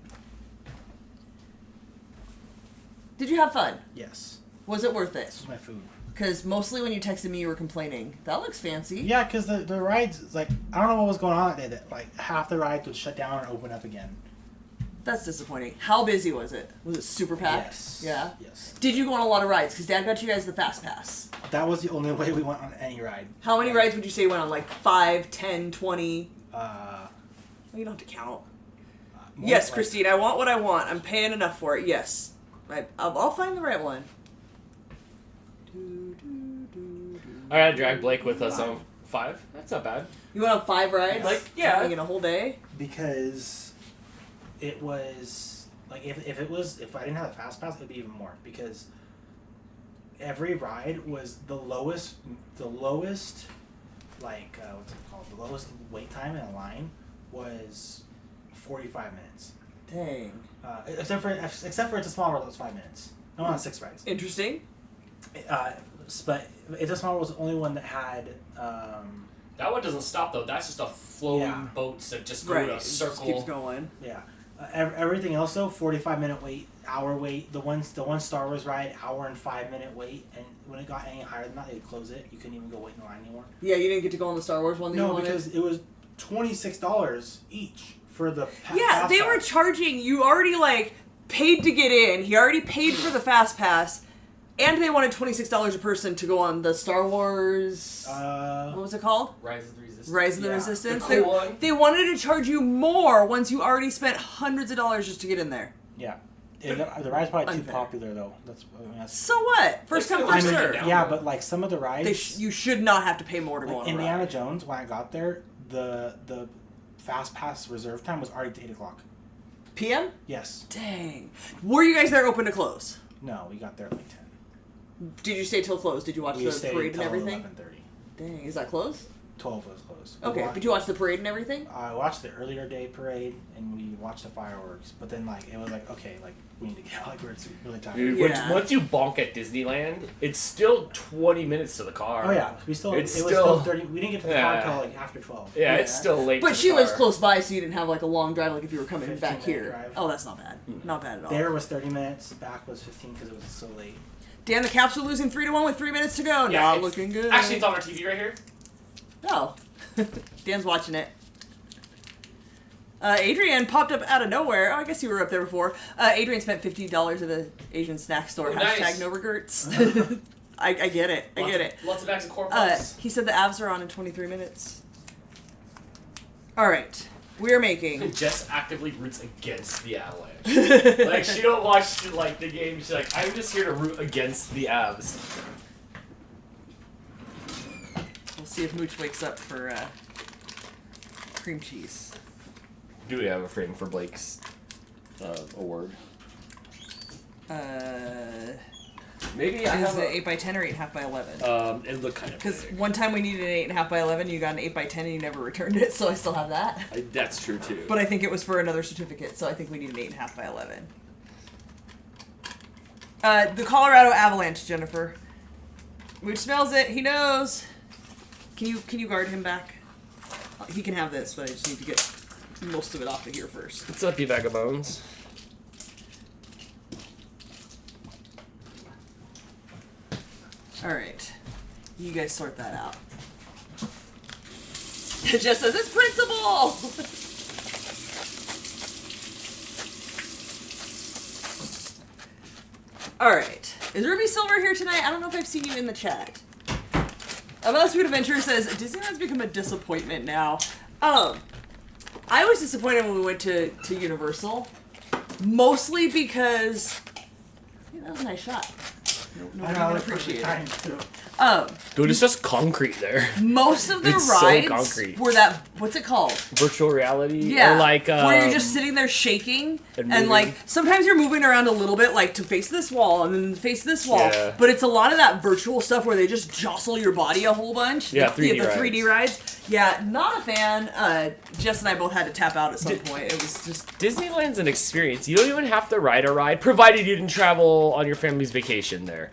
Did you have fun? Yes. Was it worth it? This is my food. Because mostly when you texted me, you were complaining. That looks fancy. Yeah, because the rides, like, I don't know what was going on that day. That, like, half the rides would shut down and open up again. That's disappointing. How busy was it? Was it super packed? Yes. Yeah? Yes. Did you go on a lot of rides? Because Dad got you guys the Fast Pass. That was the only way we went on any ride. How many rides would you say you went on? Like 5, 10, 20? Well, You don't have to count. more Yes, like- Christine, I want what I want. I'm paying enough for it. Yes. I'll find the right one. I gotta drag Blake with us on 5. That's not bad. You went on 5 rides? Like, yeah. In a whole day? Because it was, like, if I didn't have a Fast Pass, it would be even more. Because every ride was the lowest, like, what's it called? The lowest wait time in a line was 45 minutes. Dang. Except for it's a small world, it was 5 minutes. I went on 6 rides. Interesting. But It's a Small World was the only one that had. That one doesn't stop though. That's just a floating Yeah. boats that just go Right. in It a just circle. keeps going. Yeah. Everything else though, 45-minute wait, hour wait. The one Star Wars ride, hour and 5-minute wait, and when it got any higher than that, they'd close it. You couldn't even go wait in line anymore. Yeah, you didn't get to go on the Star Wars one that you No, wanted? because it was $26 each for the. Yeah, Fast they were Pass. charging. You already, like, paid to get in. He already paid for the Fast Pass. And they wanted $26 a person to go on the Star Wars... what was it called? Rise of the Resistance. Rise of the Yeah, Resistance. the cool one. They wanted to charge you more once you already spent hundreds of dollars just to get in there. Yeah. The ride's probably too Unfair. popular though. That's So what? First come, It's first still serve. down. yeah, but like some of the rides. You should not have to pay more to go Like on a Indiana ride. Jones, when I got there, the Fast Pass reserve time was already 8 o'clock. PM? Yes. Dang. Were you guys there open to close? No, we got there at like 10. Did you stay till close? Did you watch We the stayed parade and till everything? 11:30. Dang, is that close? 12 was closed. Okay, but you watched the parade and everything? I watched the earlier day parade, and we watched the fireworks. But then, like, it was like, okay, like, we need to get out. Like, we're really tired. Dude, Yeah. once you bonk at Disneyland, it's still 20 minutes to the car. Oh, yeah. It was still 30. We didn't get to the car until, like, after 12. Yeah, it's still late. But to she the lives car. close by, so you didn't have like a long drive like if you were coming back 15-minute here. drive. Oh, that's not bad. Not bad at all. There was 30 minutes. Back was 15 because it was so late. Dan, the Caps are losing 3-1 with 3 minutes to go. Yeah, Not it's- looking good. Actually, it's on our TV right here. Oh. Dan's watching it. Adrian popped up out of nowhere. Oh, I guess you were up there before. Adrian spent $50 at the Asian snack store. Oh, nice. Hashtag no regrets. I get it. I get it. Lots of bags of corn puffs. He said the Avs are on in 23 minutes. All right. We're making... Jess actively roots against the Avalanche. Like, she don't watch, like, the game. She's like, I'm just here to root against the Avs. We'll see if Mooch wakes up for cream cheese. Do we have a frame for Blake's award? Maybe I Is have it 8x10 or 8.5x11? It looked kind of Because big. one time we needed an 8.5x11, you got an 8x10 and you never returned it, so I still have that. That's true, too. But I think it was for another certificate, so I think we need an 8.5x11. The Colorado Avalanche, Jennifer. Mooch smells it. He knows. Can you guard him back? He can have this, but I just need to get most of it off of here first. What's up, you bag of bones? All right. You guys sort that out. It just says it's principal. All right. Is Ruby Silver here tonight? I don't know if I've seen you in the chat. About Sweet Adventure says Disneyland's become a disappointment now. I was disappointed when we went to Universal, mostly because that was a nice shot. Nobody would appreciate it. Dude, it's just concrete there. Most of the It's so rides concrete. were that, what's it called? Virtual reality? Yeah. Or like, where you're just sitting there shaking, and and like, moving. sometimes you're moving around a little bit, like to face this wall, and then face this wall. Yeah. But it's a lot of that virtual stuff where they just jostle your body a whole bunch. Yeah, the 3D rides. Yeah, not a fan. Jess and I both had to tap out at some point. It was just... Disneyland's an experience. You don't even have to ride a ride, provided you didn't travel on your family's vacation there.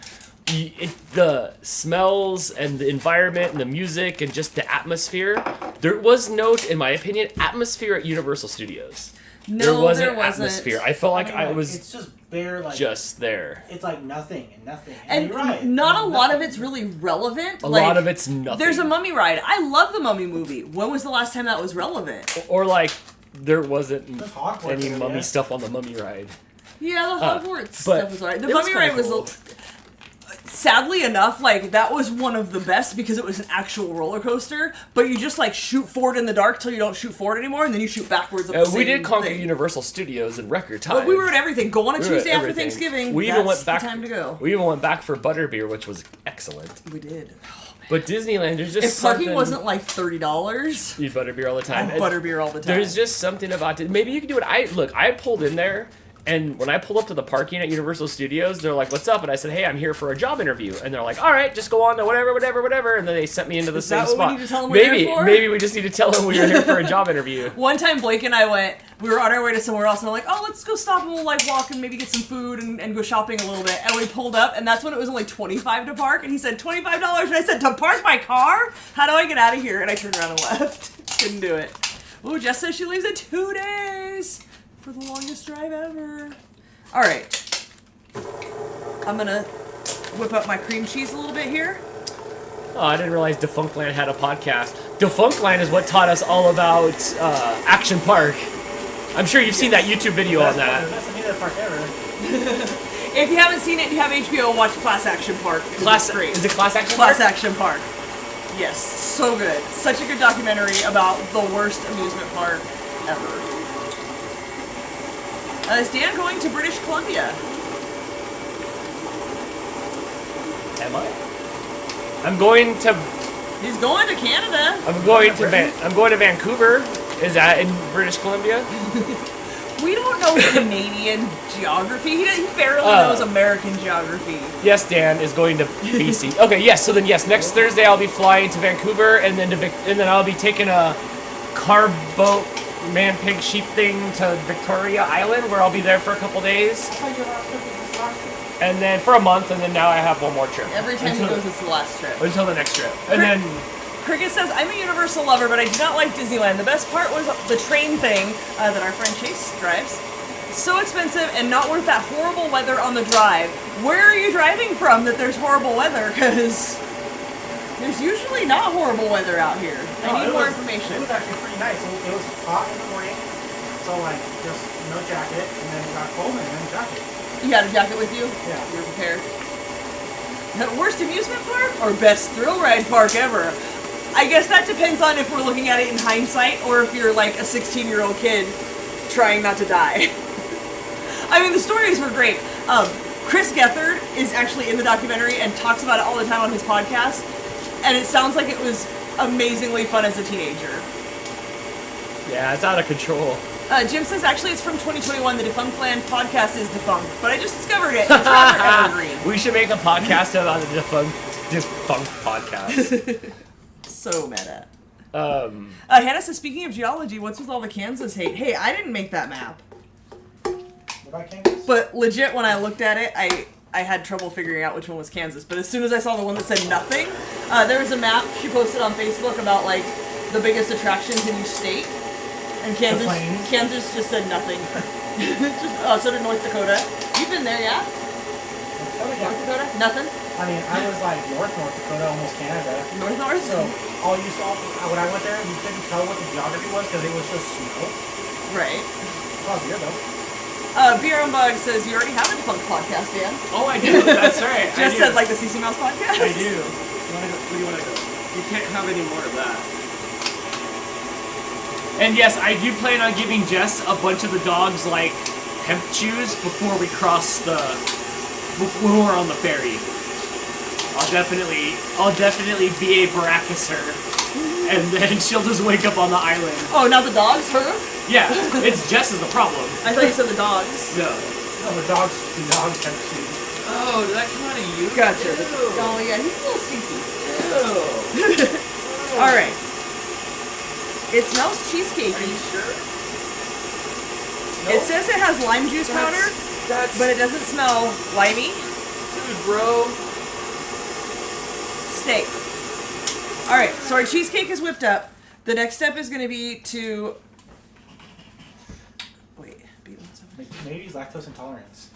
The smells and the environment and the music and just the atmosphere. There was no, in my opinion, atmosphere at Universal Studios. No, there wasn't there wasn't. atmosphere. I felt like I was It's just bare, like... just there. It's like nothing and nothing. And you're right. not a lot of Nothing. it's really relevant. A lot of it's nothing. There's a Mummy ride. I love the Mummy movie. When was the last time that was relevant? Or like, there wasn't There's Hogwarts any area. Mummy stuff on the Mummy ride. Yeah, the Hogwarts but stuff was alright. The it was Mummy ride kinda was... cool. Sadly enough, like, that was one of the best because it was an actual roller coaster, but you just, like, shoot forward in the dark till you don't shoot forward anymore, and then you shoot backwards up the We same did conquer thing. Universal Studios in record time. But we were at everything. Go on a We were at Tuesday after everything. Thanksgiving. We That's even went back. the time to go. We even went back for Butterbeer, which was excellent. We did. But Disneyland, there's just If parking something- wasn't like $30, You'd Butterbeer all the time. I'd butterbeer all the time. There's just something about it. Maybe you could do it. I pulled in there, and when I pulled up to the parking at Universal Studios, they're like, "What's up?" And I said, "Hey, I'm here for a job interview." And they're like, "All right, just go on to whatever." And then they sent me into the Is same that what we spot. need to tell them we're maybe, there for? maybe we just need to tell them we were here for a job interview. One time Blake and I we were on our way to somewhere else, and we're like, oh, let's go stop and we'll like walk and maybe get some food and go shopping a little bit. And we pulled up, and that's when it was only $25 to park, and he said, $25? And I said, to park my car? How do I get out of here? And I turned around and left. Couldn't do it. Ooh, Jess says she leaves in 2 days for the longest drive ever. All right. I'm gonna whip up my cream cheese a little bit here. Oh, I didn't realize Defunctland had a podcast. Defunctland is what taught us all about Action Park. I'm sure you've seen that YouTube video on that. That's the favorite park ever. If you haven't seen it, you have HBO, watch Class Action Park. Class, It's great. is it Class Action Class Park? Action Park. Yes, so good. Such a good documentary about the worst amusement park ever. Is Dan going to British Columbia? Am I? I'm going to. He's going to Canada. I'm going to Vancouver. Is that in British Columbia? We don't know Canadian geography. He barely knows American geography. Yes, Dan is going to BC. Okay, yes. So then, yes, next Thursday I'll be flying to Vancouver, and then I'll be taking a car boat, man, pig, sheep thing to Victoria Island, where I'll be there for a couple days. And then for a month, and then now I have one more trip. Every time he goes, it's the last trip. Until the next trip. And then... Cricket says, I'm a Universal lover, but I do not like Disneyland. The best part was the train thing that our friend Chase drives. So expensive and not worth that horrible weather on the drive. Where are you driving from that there's horrible weather? Because there's usually not horrible weather out here. I need more information. It was actually pretty nice. It was hot in the morning, so like just no jacket, and then it got cold and then jacket. You had a jacket with you? Yeah. You were prepared. The worst amusement park or best thrill ride park ever? I guess that depends on if we're looking at it in hindsight or if you're like a 16-year-old kid trying not to die. I mean, the stories were great. Chris Gethard is actually in the documentary and talks about it all the time on his podcast, and it sounds like it was amazingly fun as a teenager. Yeah, it's out of control. Jim says, actually, it's from 2021. The Defunct Land podcast is defunct, but I just discovered it. It's rather evergreen. We should make a podcast about the defunct podcast. So meta. Hannah says, speaking of geology, what's with all the Kansas hate? Hey, I didn't make that map. What about Kansas? But legit, when I looked at it, I had trouble figuring out which one was Kansas. But as soon as I saw the one that said nothing, there was a map she posted on Facebook about, like, the biggest attractions in each state. And Kansas just said nothing. So did North Dakota. You've been there, yeah? North Dakota? Nothing? I mean, I was like North Dakota, almost Canada. North? So all you saw, when I went there, you couldn't tell what the geography was because it was just snow. Right. Oh, beer though. Beer on Bug says, you already have a defunct podcast, Dan. Oh, I do. That's right. Just said like the CC Mouse podcast. I do. Where do you want to go? You can't have any more of that. And yes, I do plan on giving Jess a bunch of the dogs like hemp chews before we cross when we're on the ferry. I'll definitely be a Baracusser, and then she'll just wake up on the island. Oh, not the dogs, her? Yeah, it's Jess is the problem. I thought you said the dogs. No, the dogs hemp chews. Oh, did that come out of you? Gotcha. Ew. Oh yeah, he's a little stinky. Ew. All right. It smells cheesecakey. Are you sure? It says it has lime juice powder, but it doesn't smell limey. Dude, bro. Steak. All right, so our cheesecake is whipped up. The next step is going to be to... Wait, maybe it's lactose intolerance.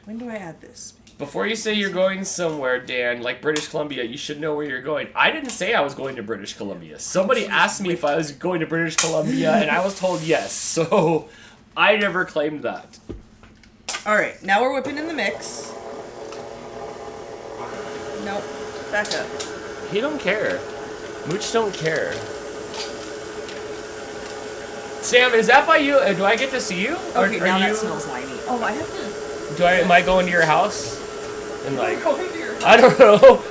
When do I add this? Before you say you're going somewhere, Dan, like British Columbia, you should know where you're going. I didn't say I was going to British Columbia. Somebody asked me if I was going to British Columbia, and I was told yes. So I never claimed that. All right, now we're whipping in the mix. Nope, back up. He don't care. Mooch don't care. Sam, is that by you? Do I get to see you? Okay, now that smells limey. Oh, I have to... Am I going to your house? And like, Going to your house. I don't know.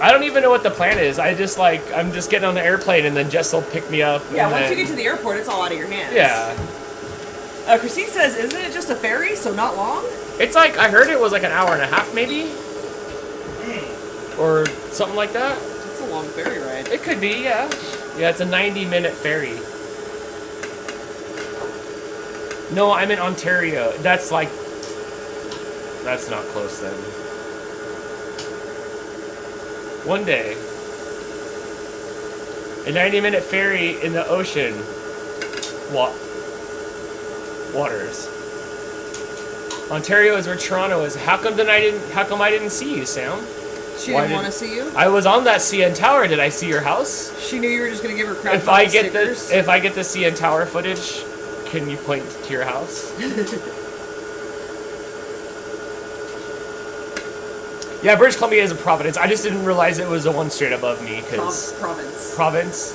I don't even know what the plan is. I'm just getting on the airplane and then Jess will pick me up. Yeah, once you get to the airport, it's all out of your hands. Yeah. Christine says, isn't it just a ferry, so not long? It's like, I heard it was like an hour and a half maybe? Or something like that. It's a long ferry ride. It could be, yeah. Yeah, it's a 90-minute ferry. No, I'm in Ontario. That's like... That's not close then. One day. A 90-minute ferry in the ocean. Waters. Ontario is where Toronto is. How come I didn't see you, Sam? She didn't want to see you? I was on that CN Tower. Did I see your house? She knew you were just going to give her crap If I get the CN Tower footage, can you point to your house? Yeah, British Columbia is a province. I just didn't realize it was the one straight above me. Province.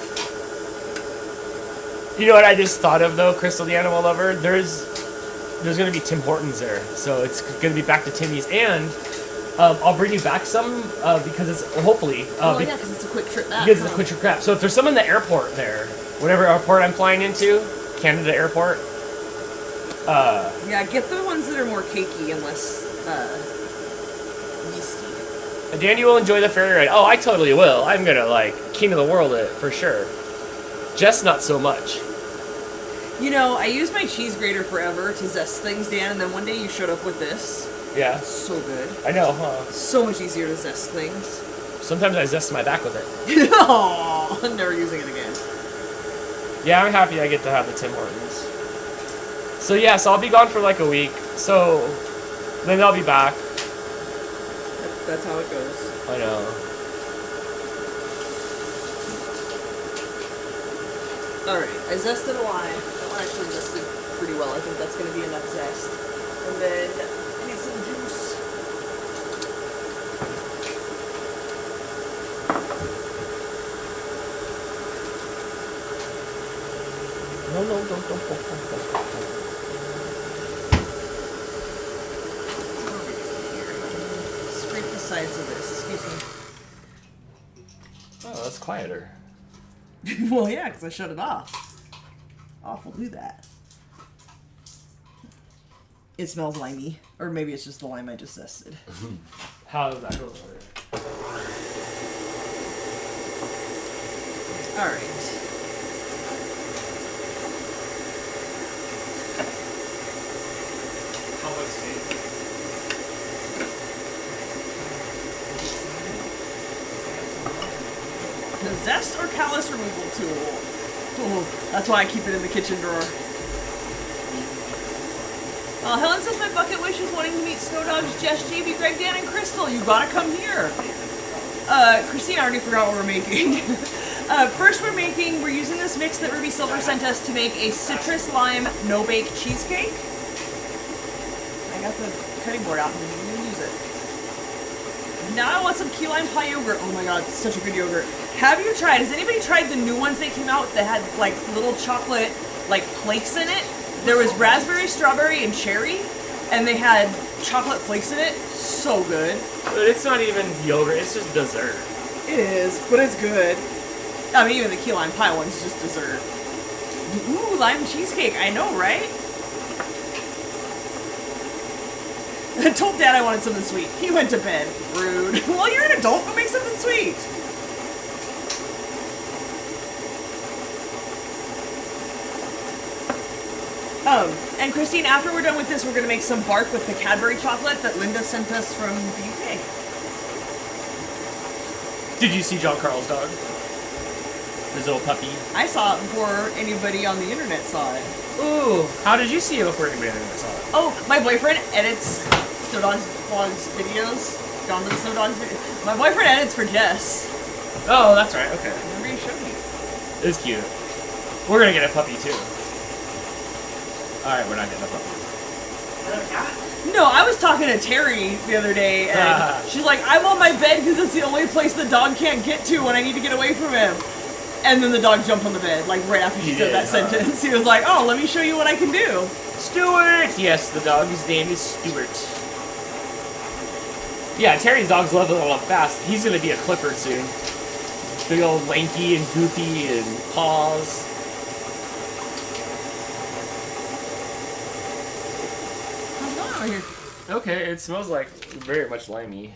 You know what I just thought of though, Crystal the Animal Lover? There's going to be Tim Hortons there. So it's going to be back to Timmy's. And I'll bring you back some because it's hopefully... because it's a quick trip back. Because it's a quick trip back. So if there's some in the airport there, whatever airport I'm flying into, Canada Airport, Yeah, get the ones that are more cakey and less yeasty. Danny will enjoy the ferry ride. Oh, I totally will. I'm gonna like king of the world it for sure. Jess not so much. You know, I use my cheese grater forever to zest things, Dan, and then one day you showed up with this. Yeah. So good. I know, huh? So much easier to zest things. Sometimes I zest my back with it. Oh, I'm never using it again. Yeah, I'm happy I get to have the Tim Hortons. So yeah, so I'll be gone for like a week. So then I'll be back. That's how it goes. I know. Alright, I zested a lime. That one actually zested pretty well. I think that's going to be enough zest. And then I need some juice. No. Scrape the sides of this. Excuse me. Oh, that's quieter. Well, yeah, because I shut it off. Off will do that. It smells limey. Or maybe it's just the lime I just zested. How does that go over? Alright. How much steak? The zest or callus removal tool. Ooh, that's why I keep it in the kitchen drawer. Helen says my bucket wish is wanting to meet Snow Dogs, Jess, JB, Greg, Dan, and Crystal. You gotta come here. Christine, I already forgot what we're making. First we're using this mix that Ruby Silver sent us to make a citrus lime no-bake cheesecake. I got the cutting board out and I'm gonna use it. Now I want some key lime pie yogurt. Oh my god, it's such a good yogurt. Have you tried, has anybody tried the new ones that came out that had like little chocolate like flakes in it? There was raspberry, strawberry, and cherry, and they had chocolate flakes in it. So good. But it's not even yogurt, it's just dessert. It is, but it's good. I mean, even the key lime pie one's just dessert. Ooh, lime cheesecake. I know, right? I told Dad I wanted something sweet. He went to bed. Rude. Well, you're an adult. Go make something sweet. And Christine, after we're done with this, we're going to make some bark with the Cadbury chocolate that Linda sent us from the UK. Did you see John Carl's dog? His little puppy. I saw it before anybody on the internet saw it. Ooh, how did you see it before anybody on the internet saw it? Oh, my boyfriend edits Snow Dogs vlogs videos. Gone to the Snow Dogs video. My boyfriend edits for Jess. Oh, that's right, okay. Remember you showed me. It's cute. We're gonna get a puppy too. Alright, we're not getting a puppy. No, I was talking to Terry the other day, and she's like, I'm on my bed because it's the only place the dog can't get to when I need to get away from him. And then the dog jumped on the bed, like right after she said that sentence. He was like, oh, let me show you what I can do. Stuart! Yes, the dog's name is Stuart. Yeah, Terry's dog's leveling up fast. He's gonna be a Clifford soon. Big old lanky and goofy and paws. How's it going over here? Okay, it smells like very much limey.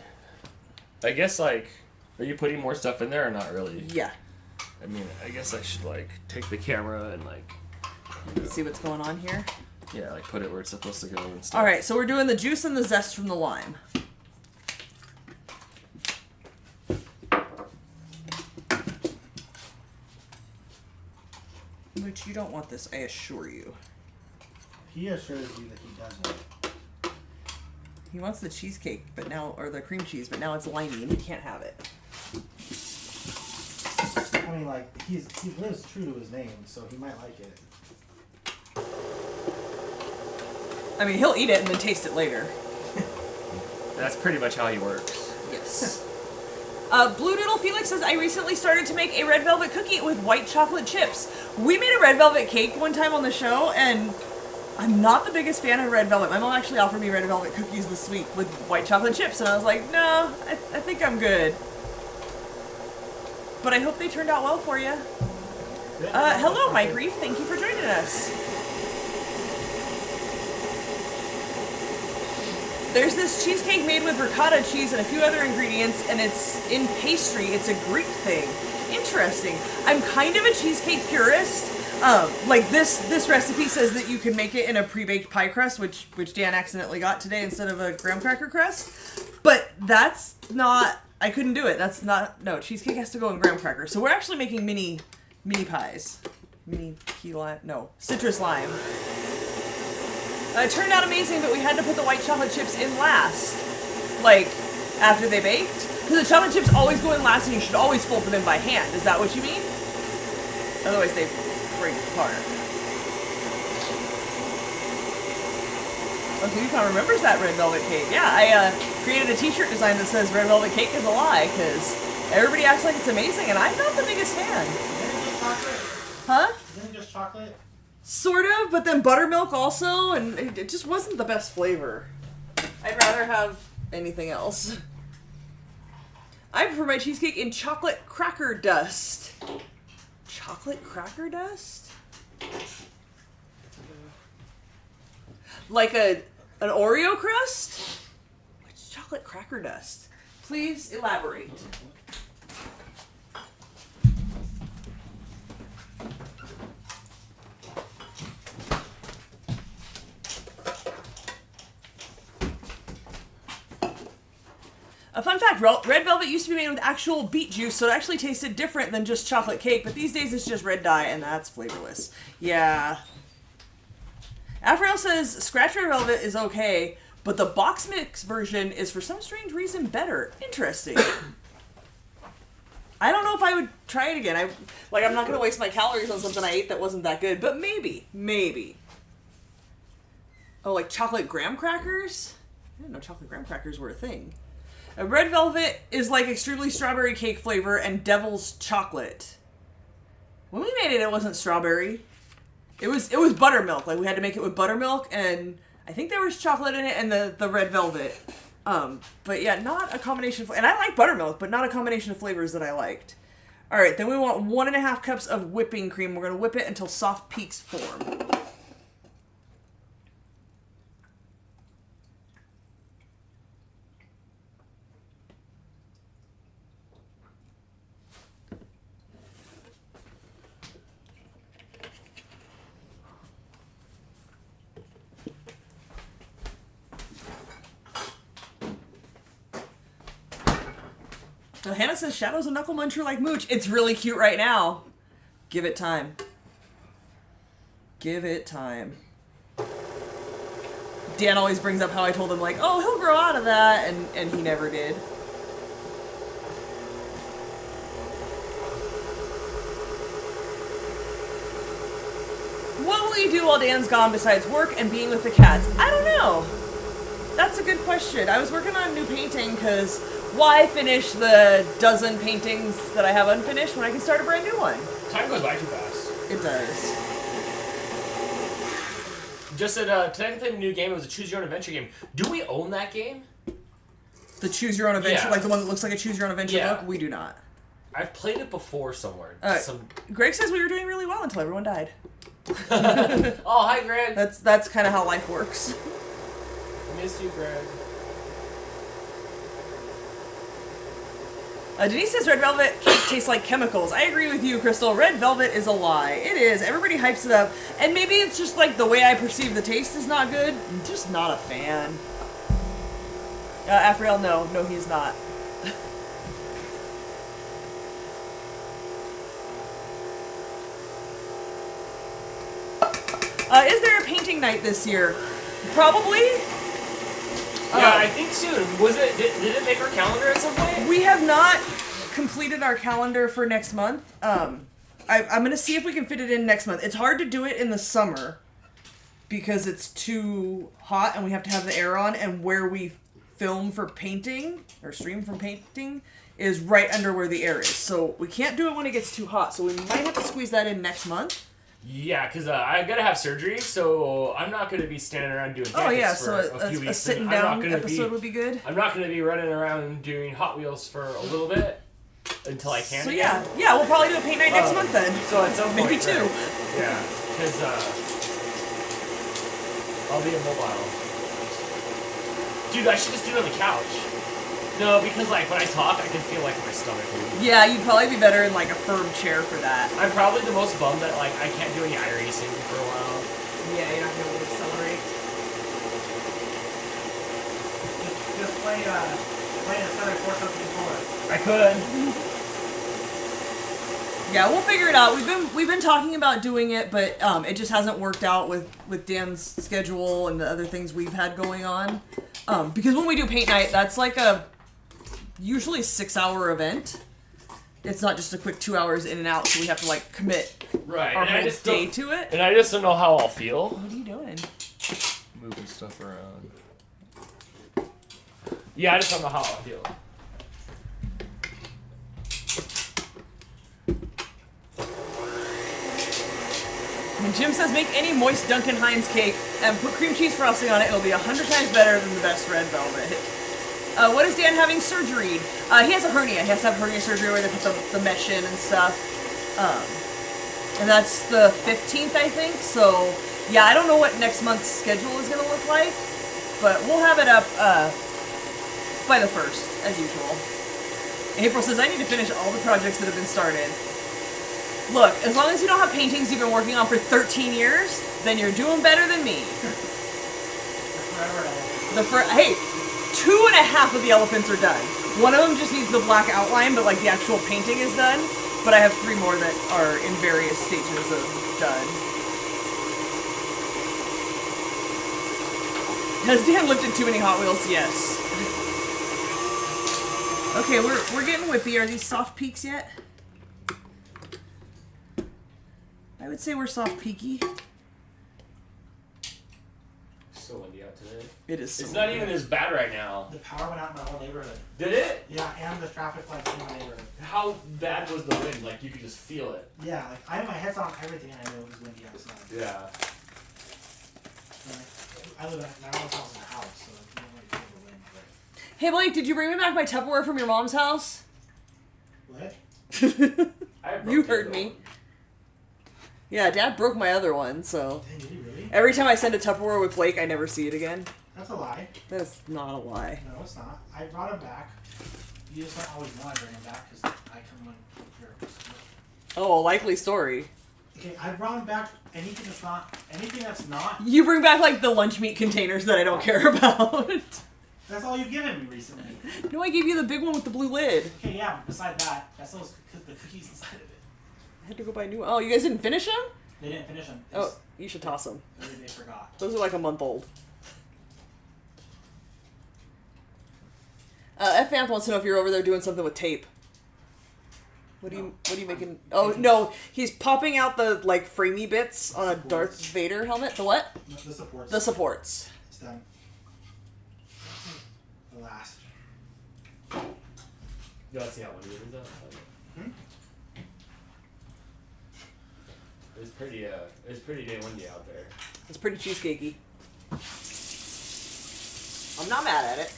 I guess, like, are you putting more stuff in there or not really? Yeah. I mean, I guess I should, like, take the camera and, like, See what's going on here? yeah, like, put it where it's supposed to go and stuff. Alright, so we're doing the juice and the zest from the lime. Which you don't want this, I assure you. He assures you that he doesn't. He wants the cheesecake, but now, or the cream cheese, but now it's limey and he can't have it. I mean, like, he lives true to his name, so he might like it. I mean, he'll eat it and then taste it later. That's pretty much how he works. Yes. Blue Doodle Felix says, I recently started to make a red velvet cookie with white chocolate chips. We made a red velvet cake one time on the show, and I'm not the biggest fan of red velvet. My mom actually offered me red velvet cookies this week with white chocolate chips, and I was like, no, I think I'm good. But I hope they turned out well for you. Hello, Mike Reef. Thank you for joining us. There's this cheesecake made with ricotta cheese and a few other ingredients, and it's in pastry. It's a Greek thing. Interesting. I'm kind of a cheesecake purist. Like this recipe says that you can make it in a pre-baked pie crust, which Dan accidentally got today instead of a graham cracker crust. But that's not. I couldn't do it. That's not. No, cheesecake has to go in graham cracker. So we're actually making mini pies. Mini key lime. No, citrus lime. It turned out amazing, but we had to put the white chocolate chips in last. Like, after they baked. Because the chocolate chips always go in last and you should always fold them in by hand. Is that what you mean? Otherwise they break apart. Oh, so Yukon remembers that red velvet cake. Yeah, I created a t-shirt design that says red velvet cake is a lie, because everybody acts like it's amazing, and I'm not the biggest fan. Isn't it just chocolate? Huh? Isn't it just chocolate? Sort of, but then buttermilk also, and it just wasn't the best flavor. I'd rather have anything else. I prefer my cheesecake in chocolate cracker dust. Chocolate cracker dust? Like an Oreo crust? What's chocolate cracker dust? Please elaborate. A fun fact, red velvet used to be made with actual beet juice, so it actually tasted different than just chocolate cake, but these days it's just red dye, and that's flavorless. Yeah. Afriel says, scratch red velvet is okay, but the box mix version is for some strange reason better. Interesting. I don't know if I would try it again. I'm not going to waste my calories on something I ate that wasn't that good, but maybe. Oh, like chocolate graham crackers? I didn't know chocolate graham crackers were a thing. A red velvet is like extremely strawberry cake flavor and devil's chocolate. When we made it, it wasn't strawberry. It was buttermilk. Like, we had to make it with buttermilk, and I think there was chocolate in it and the red velvet. But yeah, not a combination of... And I like buttermilk, but not a combination of flavors that I liked. All right, then we want 1.5 cups of whipping cream. We're going to whip it until soft peaks form. So Hannah says, Shadow's a knuckle muncher like Mooch. It's really cute right now. Give it time. Give it time. Dan always brings up how I told him, like, oh, he'll grow out of that, and he never did. What will you do while Dan's gone besides work and being with the cats? I don't know. That's a good question. I was working on a new painting because why finish the dozen paintings that I have unfinished when I can start a brand new one? Time goes by too fast. It does. Just said, tonight I played a new game. It was a Choose Your Own Adventure game. Do we own that game? The Choose Your Own Adventure? Yeah. like the one that looks like a Choose Your Own Adventure Yeah. book? We do not. I've played it before somewhere. Greg says we were doing really well until everyone died. Oh, hi, Greg. That's kind of how life works. Miss you, Greg. Denise says red velvet cake tastes like chemicals. I agree with you, Crystal. Red velvet is a lie. It is. Everybody hypes it up. And maybe it's just like the way I perceive the taste is not good. I'm just not a fan. Afriel, no. No, he's not. Is there a painting night this year? Probably. Yeah, I think soon. Was it? Did it make our calendar at some point? We have not completed our calendar for next month. I'm gonna see if we can fit it in next month. It's hard to do it in the summer because it's too hot and we have to have the air on. And where we film for painting or stream from painting is right under where the air is. So we can't do it when it gets too hot. So we might have to squeeze that in next month. Yeah, because I've got to have surgery, so I'm not going to be standing around doing pancakes for a few weeks. A sitting down episode would be good. I'm not going to be running around doing Hot Wheels for a little bit until I can. So again. yeah, we'll probably do a paint night next month then. So at some point, maybe two. Right? Yeah, because I'll be immobile. Dude, I should just do it on the couch. No, because like when I talk, I can feel like my stomach moves. Yeah, you'd probably be better in like a firm chair for that. I'm probably the most bummed that like I can't do any iRacing for a while. Yeah, you're not gonna be able to accelerate. Just play a Southern Force up the controller. I could. Yeah, we'll figure it out. We've been talking about doing it, but it just hasn't worked out with Dan's schedule and the other things we've had going on. Because when we do paint night, that's like usually a 6-hour event. It's not just a quick 2 hours in and out, so we have to like commit Right. our And I whole just day don't, to it. and I just don't know how I'll feel. What are you doing? Moving stuff around. Yeah, I just don't know how I'll feel. And Jim says make any moist Duncan Hines cake and put cream cheese frosting on it. It'll be 100 times better than the best red velvet. What is Dan having surgery? He has a hernia. He has to have hernia surgery where they put the mesh in and stuff. And that's the 15th, I think. So, yeah, I don't know what next month's schedule is going to look like. But we'll have it up by the 1st, as usual. April says, I need to finish all the projects that have been started. Look, as long as you don't have paintings you've been working on for 13 years, then you're doing better than me. Hey, 2.5 of the elephants are done. One of them just needs the black outline, but like the actual painting is done. But I have 3 more that are in various stages of done. Has Dan lifted too many Hot Wheels? Yes. Okay, we're getting whippy. Are these soft peaks yet? I would say we're soft peaky. So windy out today. It is so It's not windy. even as bad right now. The power went out in my whole neighborhood. Did it? Yeah, and the traffic lights in my neighborhood. How bad was the wind? Like you could just feel it. Yeah, like I had my head's on everything and I knew it was windy outside. Yeah. I live in my mom's house in a house, so you don't really feel the wind. But... Hey Blake, did you bring me back my Tupperware from your mom's house? What? You heard me. Yeah, Dad broke my other one, so Dang, did he really? every time I send a Tupperware with Blake, I never see it again. That's a lie. That's not a lie. No, it's not. I brought him back. You just don't always know I bring him back because I come when you're. Oh, a likely story. Okay, I brought him back anything that's not. You bring back like the lunch meat containers that I don't care about. That's all you've given me recently. No, I gave you the big one with the blue lid. Okay, yeah, but beside that, that's those the cookies inside of it. I had to go buy a new one. Oh, you guys didn't finish them? They didn't finish them. Oh, you should toss them. Maybe they forgot. Those are like a month old. F. Vamp wants to know if you're over there doing something with tape. What are you making? Oh no, he's popping out the like framey bits on a Darth Vader helmet. The what? The supports. The supports. It's done. The last. You want to see how windy it is out? Hmm? It's pretty damn windy out there. It's pretty cheesecakey. I'm not mad at it.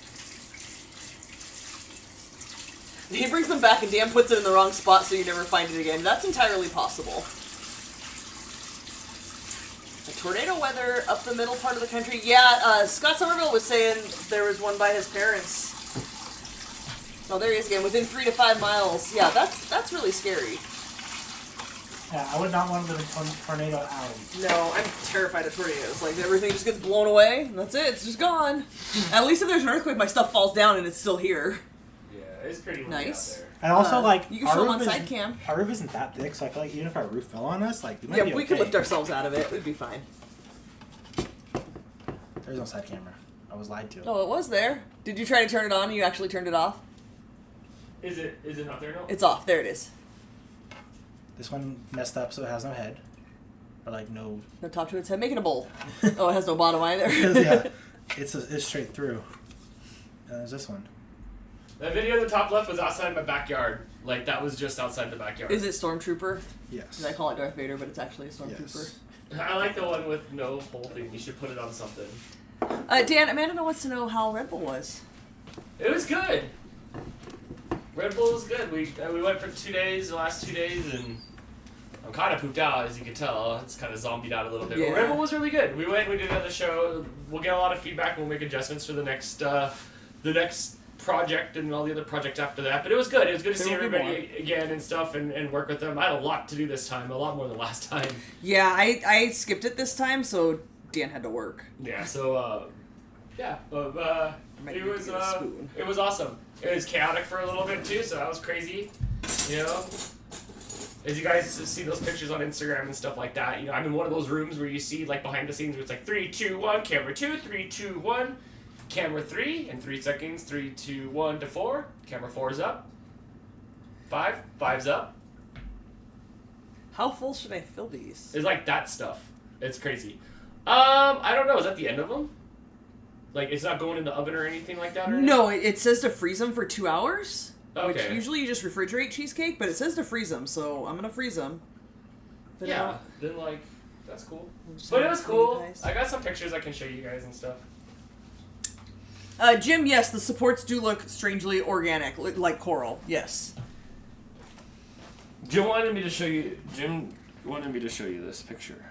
He brings them back and Dan puts it in the wrong spot so you never find it again. That's entirely possible. The tornado weather up the middle part of the country. Yeah, Scott Somerville was saying there was one by his parents. Oh, there he is again. Within 3 to 5 miles. Yeah, that's really scary. Yeah, I would not want to live in tornado alley. No, I'm terrified of tornadoes. Like, everything just gets blown away, and that's it. It's just gone. At least if there's an earthquake, my stuff falls down and it's still here. Yeah, it's pretty windy Nice. out there. And also, like, you can our show them roof on is- side cam. Our roof isn't that thick, so I feel like even if our roof fell on us, like, we might Yeah, be we could okay. lift ourselves out of it. We'd be fine. There's no side camera. I was lied to. Oh, it was there. Did you try to turn it on and you actually turned it off? Is it not there now? It's off. There it is. This one messed up, so it has no head. Or, like, no... No top to its head. Make it a bowl. Oh, it has no bottom either. yeah, it's straight through. There's this one. That video in the top left was outside my backyard. Like, that was just outside the backyard. Is it Stormtrooper? Yes. I call it Darth Vader, but it's actually a Stormtrooper. Yes. I like the one with no whole thing. You should put it on something. Dan, Amanda wants to know how Red Bull was. It was good. Red Bull was good. We went for 2 days, the last 2 days, and I'm kind of pooped out, as you can tell. It's kind of zombied out a little bit. Yeah. But Red Bull was really good. We went, we did another show. We'll get a lot of feedback. We'll make adjustments for the next project and all the other projects after that. But it was good. It was good to see everybody again and stuff and work with them. I had a lot to do this time, a lot more than last time. Yeah, I skipped it this time, so Dan had to work. Yeah, so, it was awesome. It was chaotic for a little bit too, so that was crazy, you know. As you guys see those pictures on Instagram and stuff like that, you know, I'm in one of those rooms where you see like behind the scenes where it's like 3, 2, 1, camera 2, 3, 2, 1, camera 3, in 3 seconds, 3, 2, 1 to 4, camera 4's up, 5's up. How full should I fill these? It's like that stuff. It's crazy. I don't know. Is that the end of them? Like, it's not going in the oven or anything like that? Or No, it says to freeze them for 2 hours. Okay. Which usually you just refrigerate cheesecake, but it says to freeze them, so I'm gonna freeze them. But yeah. Then, like, that's cool. just But it was cool. guys. I got some pictures I can show you guys and stuff. Jim, yes, the supports do look strangely organic, like coral. Yes. Jim wanted me to show you this picture.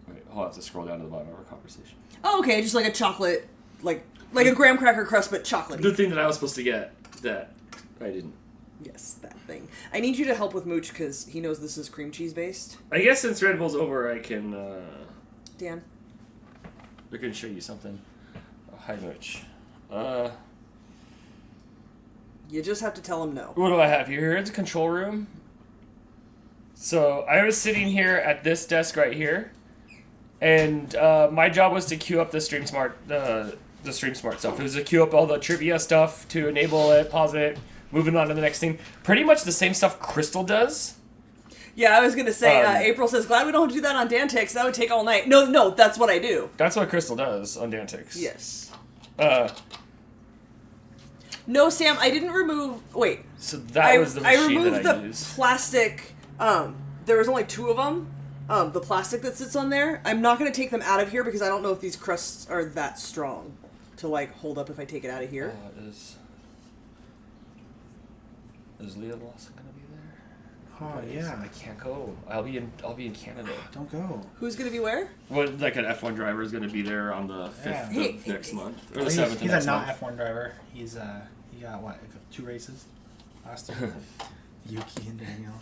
Wait, I'll have to scroll down to the bottom of our conversation. Oh, okay, just like a chocolate, like a graham cracker crust, but chocolatey. The thing that I was supposed to get that I didn't. Yes, that thing. I need you to help with Mooch because he knows this is cream cheese based. I guess since Red Bull's over, I can. Dan. I can show you something. Hi, Mooch. You just have to tell him no. What do I have here? Here's the control room. So I was sitting here at this desk right here, and my job was to queue up the StreamSmart stuff. It was to queue up all the trivia stuff to enable it, pause it, moving on to the next thing. Pretty much the same stuff Crystal does. Yeah, I was gonna say. April says, "Glad we don't have to do that on Dantix. That would take all night." No, that's what I do. That's what Crystal does on Dantix. Yes. No, Sam, I didn't remove. Wait. So that was the machine I removed that I the used. plastic. There was only 2 of them. The plastic that sits on there. I'm not gonna take them out of here because I don't know if these crusts are that strong to like hold up if I take it out of here. Is Leah Lawson gonna be there? Oh yeah. I can't go. I'll be in Canada. Don't go. Who's gonna be where? Well, like an F1 driver is gonna be there on the 5th Yeah. of next month or the He's 7th of a next not month. F1 driver. He's he got what 2 races last year. Yuki and Daniel.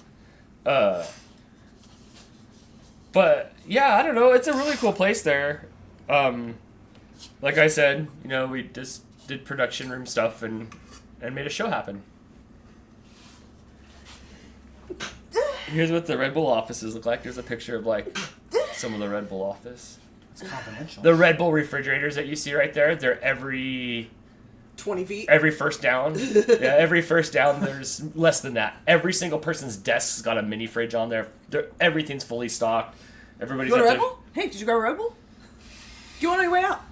But yeah, I don't know. It's a really cool place there. Like I said, you know, we just did production room stuff and made a show happen. Here's what the Red Bull offices look like. There's a picture of like some of the Red Bull office. It's confidential. The Red Bull refrigerators that you see right there, they're every 20 feet. Every first down. Yeah, every first down there's less than that. Every single person's desk's got a mini fridge on there. Everything's fully stocked. Everybody's You want a got Red Bull? Hey, did you grab a Red Bull? Do you want on your way out?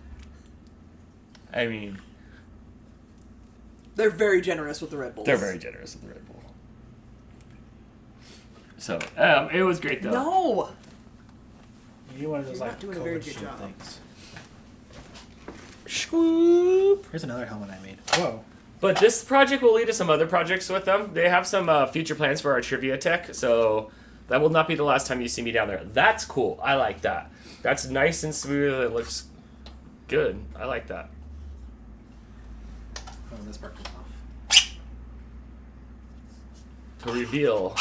I mean, they're very generous with the Red Bulls. they're very generous with the Red Bull. So, it was great though. No! You need one of those You're like not doing a very COVID good shield job. things. Swoop. Here's another helmet I made. Whoa. But this project will lead to some other projects with them. They have some future plans for our trivia tech, so that will not be the last time you see me down there. That's cool. I like that. That's nice and smooth. It looks good. I like that. Oh, this part comes off. To reveal.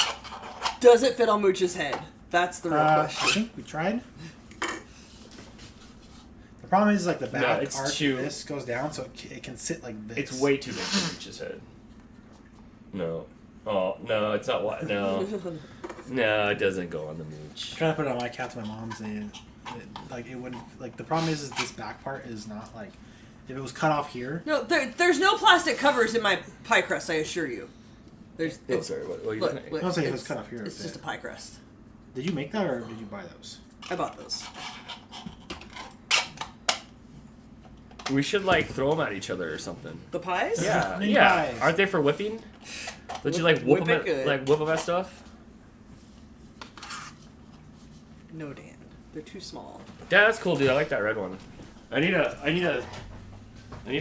Does it fit on Mooch's head? That's the real I question. think we tried. The problem is like the back it's arch too- of this goes down, so it can sit like this. It's way too big for Mitch's head. No. Oh, no, it's not what. No. No, it doesn't go on the mooch. I'm trying to put it on my cat to my mom's, and it wouldn't. Like the problem is this back part is not like if it was cut off here. No, there's no plastic covers in my pie crust, I assure you. There's. Oh, sorry, what are you Look, saying? look, I'll say it was cut off here. It's just a pie crust. Did you make that or did you buy those? I bought those. We should, like, throw them at each other or something. The pies? Yeah, Mini yeah. pies. Aren't they for whipping? Don't you, Whip- like, whip whip them it at, good. like, whip them at stuff? No, Dan. They're too small. Yeah, that's cool, dude. I like that red one. I need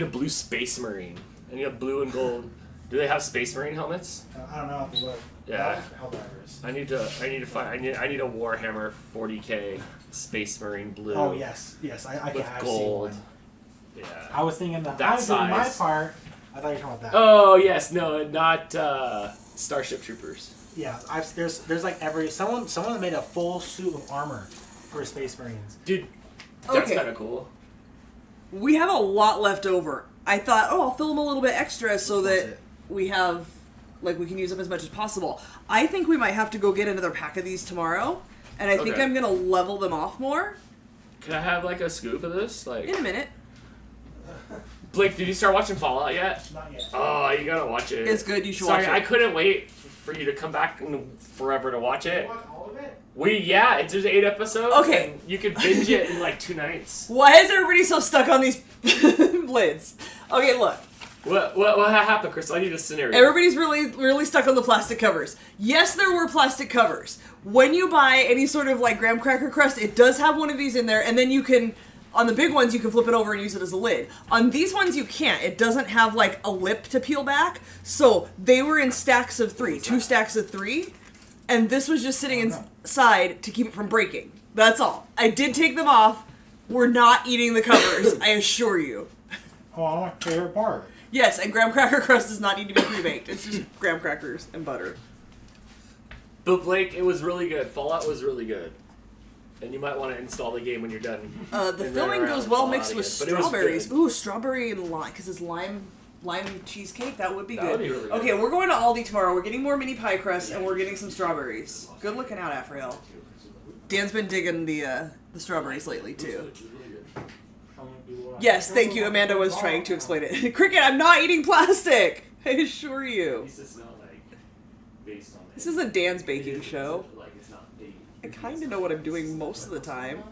a blue space marine. I need a blue and gold Do they have Space Marine helmets? I don't know how to look. Yeah. Helldivers. I need to find. I need a Warhammer 40K Space Marine blue. Oh yes, I with have gold. seen one. Yeah. I was thinking that That I was doing my size. part. I thought you were talking about that. Oh yes, no, not Starship Troopers. Yeah, there's like someone that made a full suit of armor for Space Marines. Dude, that's Okay. kind of cool. We have a lot left over. I thought, I'll fill them a little bit extra so That's that it. we have, we can use them as much as possible. I think we might have to go get another pack of these tomorrow, and I think Okay. I'm gonna level them off more Can I have like a scoop of this? in Like, a minute. Blake, did you start watching Fallout yet? Not yet. Oh, you gotta watch it. It's good. You should Sorry, watch it. I couldn't wait for you to come back forever to watch it. Watch all of it? It's just 8 episodes. Okay. And you could binge it in like 2 nights. Why is everybody so stuck on these blades? Okay, look. What happened, Crystal? I need a scenario. Everybody's really stuck on the plastic covers. Yes, there were plastic covers. When you buy any sort of like graham cracker crust, it does have one of these in there, and then you can, on the big ones, you can flip it over and use it as a lid. On these ones, you can't. It doesn't have like a lip to peel back. So they were in stacks of 3, 2 stacks of 3, and this was just sitting inside to keep it from breaking. That's all. I did take them off. We're not eating the covers, I assure you. Oh, my favorite part. Yes, and graham cracker crust does not need to be pre-baked. It's just graham crackers and butter. But Blake, it was really good. Fallout was really good. And you might want to install the game when you're done. The And run filling around goes and well Fallout mixed with again. But it was strawberries. good. Ooh, strawberry and lime, because it's lime cheesecake. That would be That good. would be really good. Okay, we're going to Aldi tomorrow. We're getting more mini pie crust, and we're getting some strawberries. Good looking out, Afriel. Dan's been digging the strawberries lately too. Yes, thank you. Amanda was trying to explain it. Cricket, I'm not eating plastic. I assure you. This is a Dan's baking show. I kind of know what I'm doing most of the time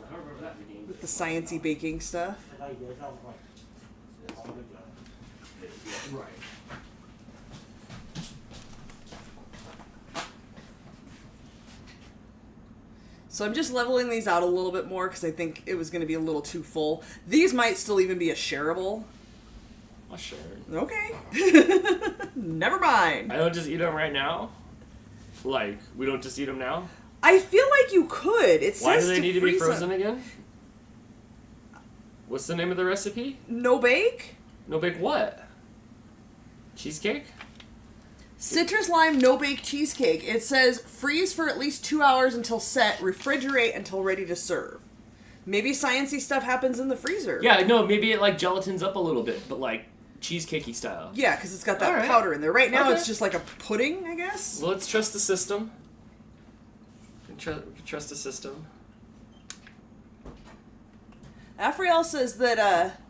with the sciencey baking stuff. Right. So I'm just leveling these out a little bit more because I think it was going to be a little too full. These might still even be a shareable. I'll share. Okay. Never mind. I don't just eat them right now. Like, we don't just eat them now. I feel like you could. It Why says do they need to be freeze frozen them. again? What's the name of the recipe? No bake? No bake what? Cheesecake? Citrus lime no bake cheesecake. It says freeze for at least 2 hours until set, refrigerate until ready to serve. Maybe sciencey stuff happens in the freezer. Yeah, no, maybe it like gelatins up a little bit, but like cheesecakey style. Yeah, because it's got that Alright. powder in there. Right now Okay. it's just like a pudding, I guess. Well, let's trust the system. We can trust the system. Afriel says that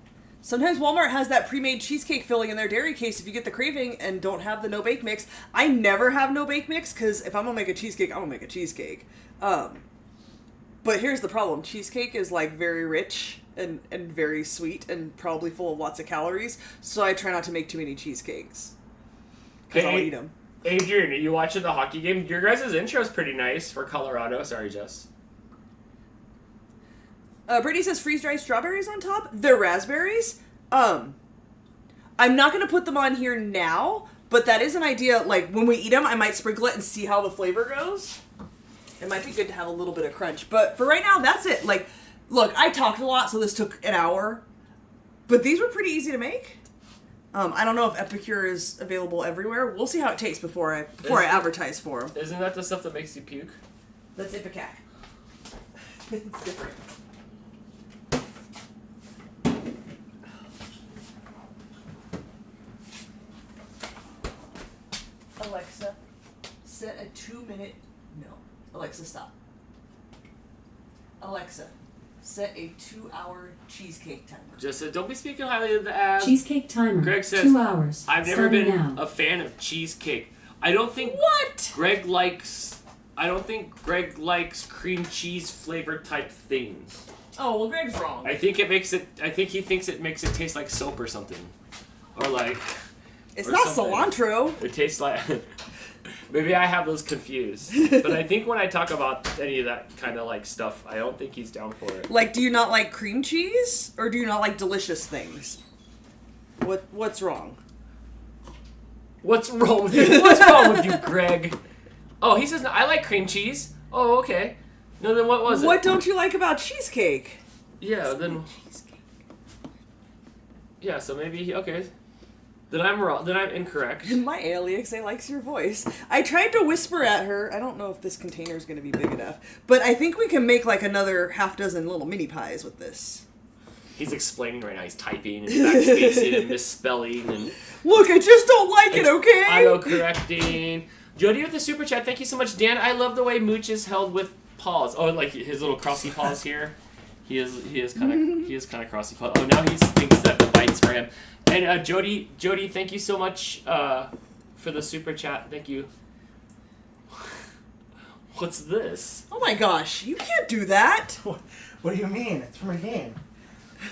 sometimes Walmart has that pre-made cheesecake filling in their dairy case if you get the craving and don't have the no-bake mix. I never have no-bake mix because if I'm going to make a cheesecake, I'm going to make a cheesecake. But here's the problem. Cheesecake is like very rich and very sweet and probably full of lots of calories, so I try not to make too many cheesecakes because I'll eat them. Adrian, are you watching the hockey game? Your guys' intro is pretty nice for Colorado. Sorry, Jess. Brittany says freeze-dried strawberries on top. They're raspberries. I'm not going to put them on here now, but that is an idea. Like, when we eat them, I might sprinkle it and see how the flavor goes. It might be good to have a little bit of crunch. But for right now, that's it. Like, look, I talked a lot, so this took an hour. But these were pretty easy to make. I don't know if Epicure is available everywhere. We'll see how it tastes before I advertise for them. Isn't that the stuff that makes you puke? That's Ipecac. It's different. Alexa, set a 2-minute... No. Alexa, stop. Alexa, set a 2-hour cheesecake timer. Just don't be speaking highly of the app. Cheesecake timer. Greg says, 2 hours. I've never starting been now. a fan of cheesecake. I don't think What? Greg likes cream cheese flavored type things. Oh, well, Greg's wrong. I think he thinks it makes it taste like soap or something. Or like It's or not something. cilantro. It tastes like maybe I have those confused. But I think when I talk about any of that kind of like stuff, I don't think he's down for it. Like, do you not like cream cheese? Or do you not like delicious things? What's wrong? What's wrong with you? What's wrong with you, Greg? Oh, he says, I like cream cheese. Oh, okay. No, then what was it? What don't you like about cheesecake? Yeah, then... Yeah, so maybe... Okay. Then I'm wrong. Then I'm incorrect. My Alexa likes your voice. I tried to whisper at her. I don't know if this container is going to be big enough. But I think we can make like another half dozen little mini pies with this. He's explaining right now. He's typing and backspacing and misspelling and... Look, I just don't like it, okay? Auto-correcting. Jody with the super chat. Thank you so much, Dan. I love the way Mooch is held with paws. Oh, like his little crossy paws here. He is kind of crossy paws. Oh, now he thinks that the bite's for him. And Jody, thank you so much for the super chat. Thank you. What's this? Oh my gosh, you can't do that. What do you mean? It's from a game.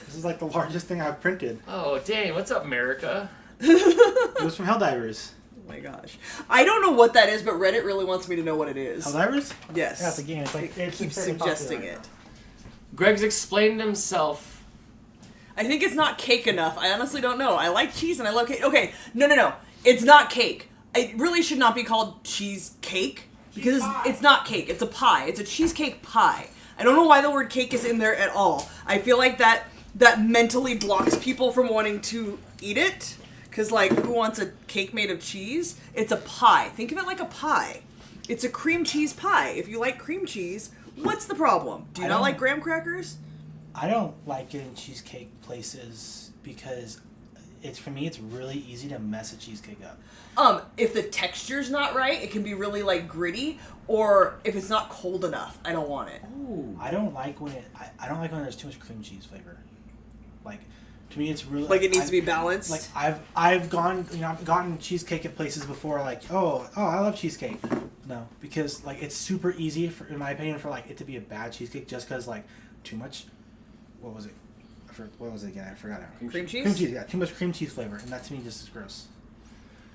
This is like the largest thing I've printed. Oh, dang. What's up, America? It was from Helldivers. Oh my gosh. I don't know what that is, but Reddit really wants me to know what it is. Helldivers? Yes. Yeah, it's a game. It's like, it keeps suggesting it. Greg's explained himself. I think it's not cake enough. I honestly don't know. I like cheese and I love cake. Okay, no. It's not cake. It really should not be called cheesecake because it's not cake. It's a pie. It's a cheesecake pie. I don't know why the word cake is in there at all. I feel like that mentally blocks people from wanting to eat it. Because, like, who wants a cake made of cheese? It's a pie. Think of it like a pie. It's a cream cheese pie. If you like cream cheese, what's the problem? Do you not like graham crackers? I don't like getting cheesecake places because for me it's really easy to mess a cheesecake up. If the texture's not right, it can be really like gritty, or if it's not cold enough, I don't want it. Ooh. I don't like when there's too much cream cheese flavor. Like, to me it's really like it needs to be balanced. Like I've gotten cheesecake at places before, like, oh I love cheesecake. No, because like it's super easy in my opinion for like it to be a bad cheesecake just because like too much. What was it? What was it again? I forgot now. Cream cheese? Cream cheese, yeah. Too much cream cheese flavor, and that to me just is gross.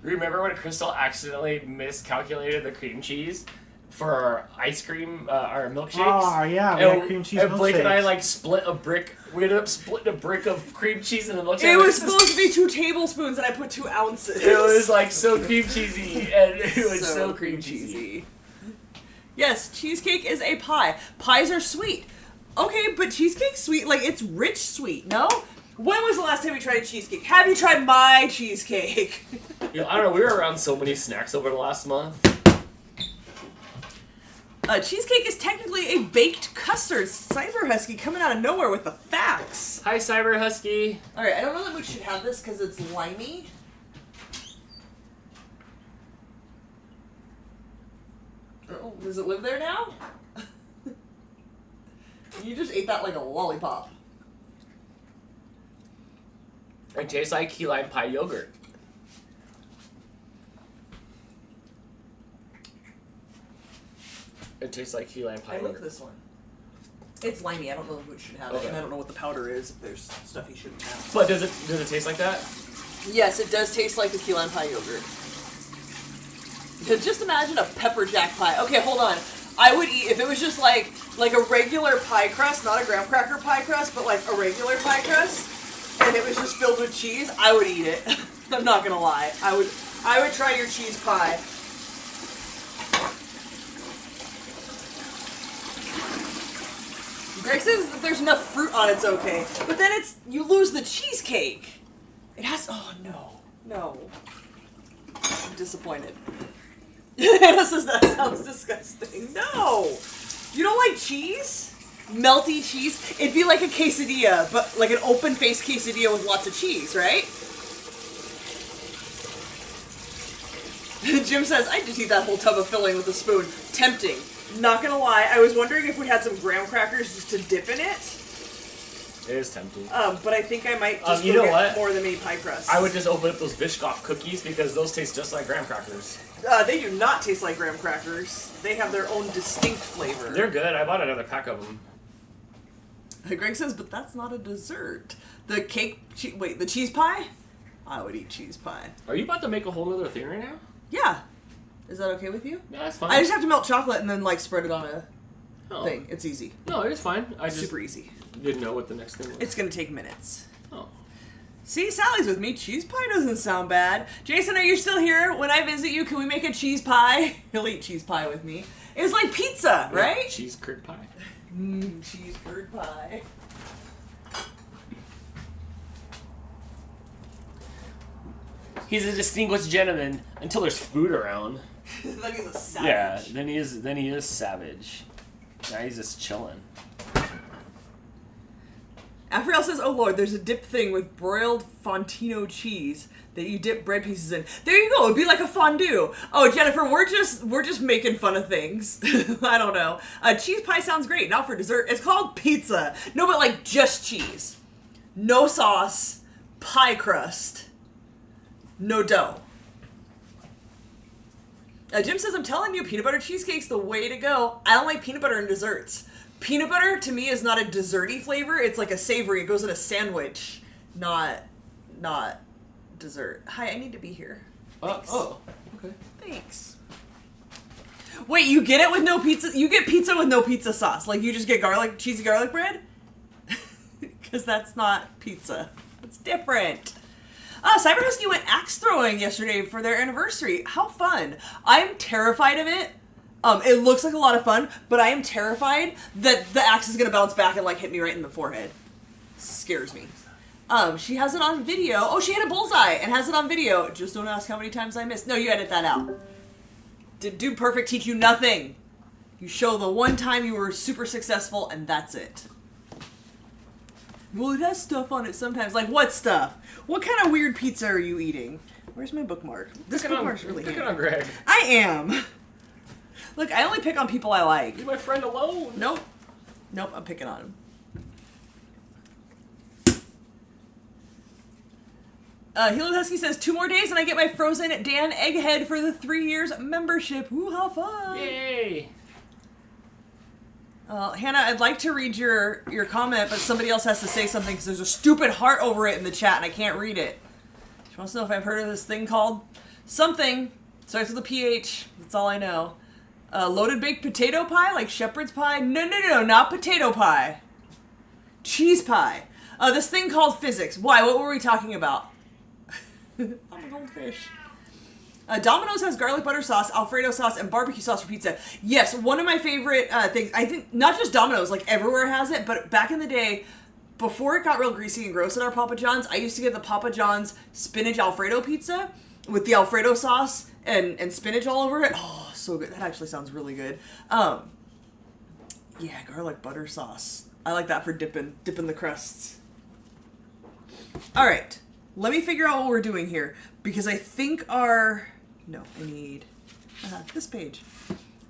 Remember when Crystal accidentally miscalculated the cream cheese for our ice cream, our milkshakes? Oh, yeah, we had cream cheese milkshakes. And Blake and I, like, split a brick. We ended up splitting a brick of cream cheese in the milkshake. It was supposed to be 2 tablespoons, and I put 2 ounces. It was, like, so cream cheesy, and it was so cream cheesy. Yes, cheesecake is a pie. Pies are sweet. Okay, but cheesecake's sweet. Like, it's rich sweet, no? When was the last time you tried a cheesecake? Have you tried my cheesecake? You know, I don't know, we were around so many snacks over the last month. Cheesecake is technically a baked custard. Cyber Husky coming out of nowhere with the facts. Hi, Cyber Husky. Alright, I don't know that we should have this because it's limey. Oh, does it live there now? You just ate that like a lollipop. It tastes like key lime pie yogurt. It tastes like key lime pie I yogurt. like this one. It's limey. I don't know who should have it, and I don't know what the powder is. If there's stuff you shouldn't have. But does it taste like that? Yes, it does taste like the key lime pie yogurt. Because just imagine a pepper jack pie. Okay, hold on. I would eat if it was just like a regular pie crust, not a graham cracker pie crust, but like a regular pie crust, and it was just filled with cheese. I would eat it. I'm not gonna lie. I would try your cheese pie. Greg says if there's enough fruit on it's okay, but then you lose the cheesecake. It has. Oh no. I'm disappointed. Anna says that sounds disgusting. No! You don't like cheese? Melty cheese? It'd be like a quesadilla, but like an open-faced quesadilla with lots of cheese, right? Jim says, I just eat that whole tub of filling with a spoon. Tempting. Not gonna lie, I was wondering if we had some graham crackers just to dip in it. It is tempting. But I think I might just you know get what? more than many pie crusts. I would just open up those Biscoff cookies because those taste just like graham crackers. They do not taste like graham crackers. They have their own distinct flavor. They're good. I bought another pack of them. Greg says, but that's not a dessert. The the cheese pie? I would eat cheese pie. Are you about to make a whole other thing right now? Yeah. Is that okay with you? Yeah, that's fine. I just have to melt chocolate and then like spread it on a thing. It's easy. No, it's fine. I just super easy. didn't know what the next thing was. It's gonna take minutes. Oh. See, Sally's with me. Cheese pie doesn't sound bad. Jason, are you still here? When I visit you, can we make a cheese pie? He'll eat cheese pie with me. It was like pizza, right? Cheese curd pie. Cheese curd pie. He's a distinguished gentleman until there's food around. Then he's a savage. Yeah, then he is savage. Now he's just chilling. Afriel says, "Oh Lord, there's a dip thing with broiled Fontino cheese that you dip bread pieces in." There you go. It'd be like a fondue. Oh, Jennifer, we're just making fun of things. I don't know. Cheese pie sounds great. Not for dessert. It's called pizza. No, but like just cheese, no sauce, pie crust, no dough. Jim says, "I'm telling you, peanut butter cheesecake's the way to go." I don't like peanut butter in desserts. Peanut butter, to me, is not a desserty flavor. It's like a savory. It goes in a sandwich, not dessert. Hi, I need to be here. Thanks. Oh, okay. Thanks. Wait, you get it with no pizza? You get pizza with no pizza sauce? Like, you just get cheesy garlic bread? Because that's not pizza. It's different. Cyber Husky went axe throwing yesterday for their anniversary. How fun. I'm terrified of it. It looks like a lot of fun, but I am terrified that the axe is going to bounce back and, like, hit me right in the forehead. Scares me. She has it on video. Oh, she had a bullseye and has it on video. Just don't ask how many times I missed. No, you edit that out. Did Dude Perfect teach you nothing? You show the one time you were super successful, and that's it. Well, it has stuff on it sometimes. Like, what stuff? What kind of weird pizza are you eating? Where's my bookmark? This bookmark's really handy. Picking on Greg. I am. Look, I only pick on people I like. Leave my friend alone. Nope. Nope, I'm picking on him. Hilo Husky says, 2 more days and I get my Frozen Dan Egghead for the 3 years membership. Ooh, how fun. Yay. Hannah, I'd like to read your comment, but somebody else has to say something because there's a stupid heart over it in the chat and I can't read it. She wants to know if I've heard of this thing called something. Starts with a PH. That's all I know. Loaded baked potato pie, like shepherd's pie? No, not potato pie. Cheese pie. This thing called physics. Why? What were we talking about? I'm a goldfish. Domino's has garlic butter sauce, Alfredo sauce, and barbecue sauce for pizza. Yes, one of my favorite things. I think not just Domino's, like everywhere has it, but back in the day, before it got real greasy and gross at our Papa John's, I used to get the Papa John's spinach Alfredo pizza with the Alfredo sauce and spinach all over it. Oh, so good. That actually sounds really good. Yeah, garlic butter sauce. I like that for dipping the crusts. All right. Let me figure out what we're doing here because I think I need this page.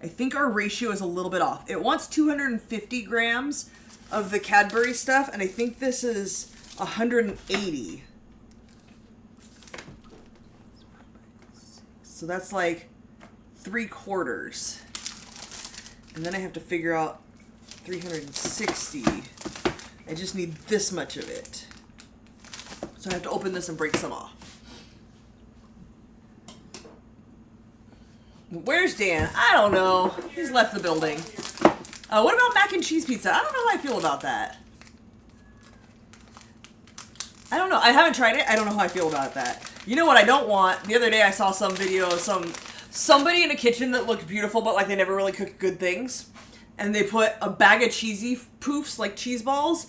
I think our ratio is a little bit off. It wants 250 grams of the Cadbury stuff, and I think this is 180. So that's like 3/4. And then I have to figure out 360. I just need this much of it. So I have to open this and break some off. Where's Dan? I don't know. He's left the building. What about mac and cheese pizza? I don't know how I feel about that. I don't know. I haven't tried it. I don't know how I feel about that. You know what I don't want? The other day I saw some video of somebody in a kitchen that looked beautiful, but like they never really cooked good things. And they put a bag of cheesy poofs, like cheese balls,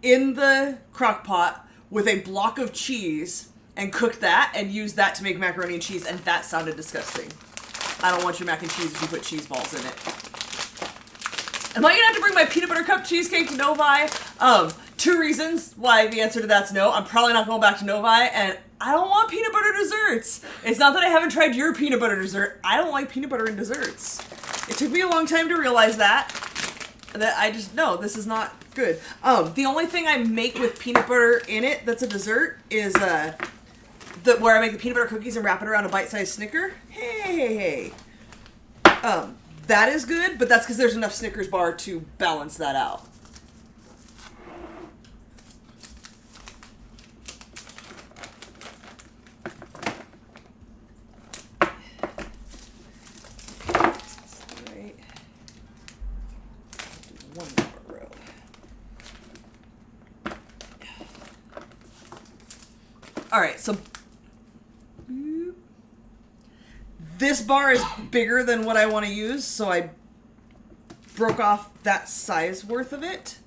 in the crock pot with a block of cheese and cooked that and used that to make macaroni and cheese, and that sounded disgusting. I don't want your mac and cheese if you put cheese balls in it. Am I gonna have to bring my peanut butter cup cheesecake to Novi? 2 reasons why the answer to that's no. I'm probably not going back to Novi, and I don't want peanut butter desserts. It's not that I haven't tried your peanut butter dessert. I don't like peanut butter in desserts. It took me a long time to realize that I just, no, this is not good. The only thing I make with peanut butter in it that's a dessert is where I make the peanut butter cookies and wrap it around a bite-sized Snicker. Hey. That is good, but that's because there's enough Snickers bar to balance that out. Right. One more row. All right, so this bar is bigger than what I want to use, so I broke off that size worth of it.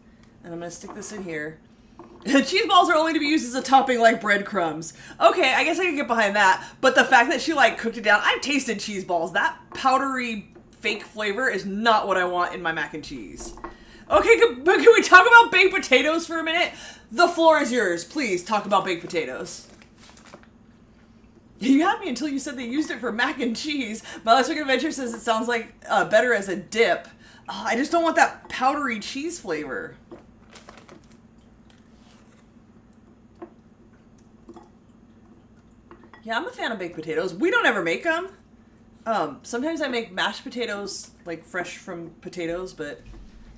And I'm going to stick this in here. Cheese balls are only to be used as a topping like breadcrumbs. Okay, I guess I can get behind that. But the fact that she like cooked it down, I've tasted cheese balls. That powdery fake flavor is not what I want in my mac and cheese. Okay, but can we talk about baked potatoes for a minute? The floor is yours. Please talk about baked potatoes. You had me until you said they used it for mac and cheese. My Last Week Adventure says it sounds like better as a dip. I just don't want that powdery cheese flavor. Yeah, I'm a fan of baked potatoes. We don't ever make them. Sometimes I make mashed potatoes, like fresh from potatoes, but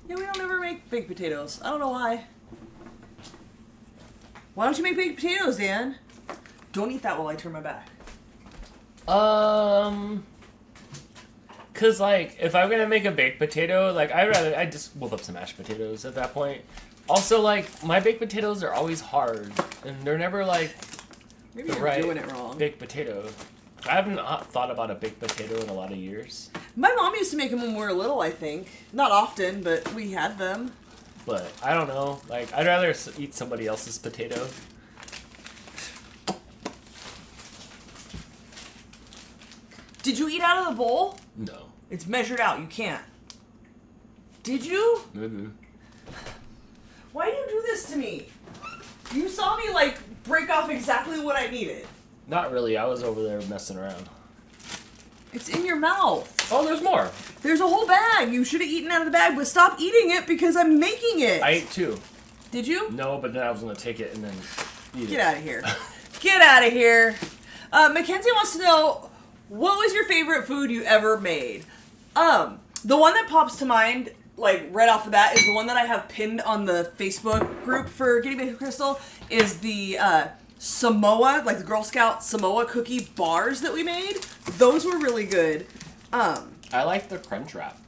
yeah, we don't ever make baked potatoes. I don't know why. Why don't you make baked potatoes, Dan? Don't eat that while I turn my back. Cause like, if I'm gonna make a baked potato, like I just whip up some mashed potatoes at that point. Also, like, my baked potatoes are always hard, and they're never like Maybe the you're right doing it wrong. baked potato. I haven't thought about a baked potato in a lot of years. My mom used to make them when we were little, I think. Not often, but we had them. But I don't know. Like, I'd rather eat somebody else's potato. Did you eat out of the bowl? No. It's measured out. You can't. Did you? Mm-hmm. Why do you do this to me? You saw me, like, break off exactly what I needed. Not really. I was over there messing around. It's in your mouth. Oh, there's more. There's a whole bag. You should have eaten out of the bag, but stop eating it because I'm making it. I ate two. Did you? No, but then I was going to take it and then eat it. Get out of here. Get out of here. Mackenzie wants to know, what was your favorite food you ever made? The one that pops to mind, like, right off the bat, is the one that I have pinned on the Facebook group for Getting Baked with Crystal, is the Samoa, like the Girl Scout Samoa cookie bars that we made. Those were really good. I like the crunch wrap.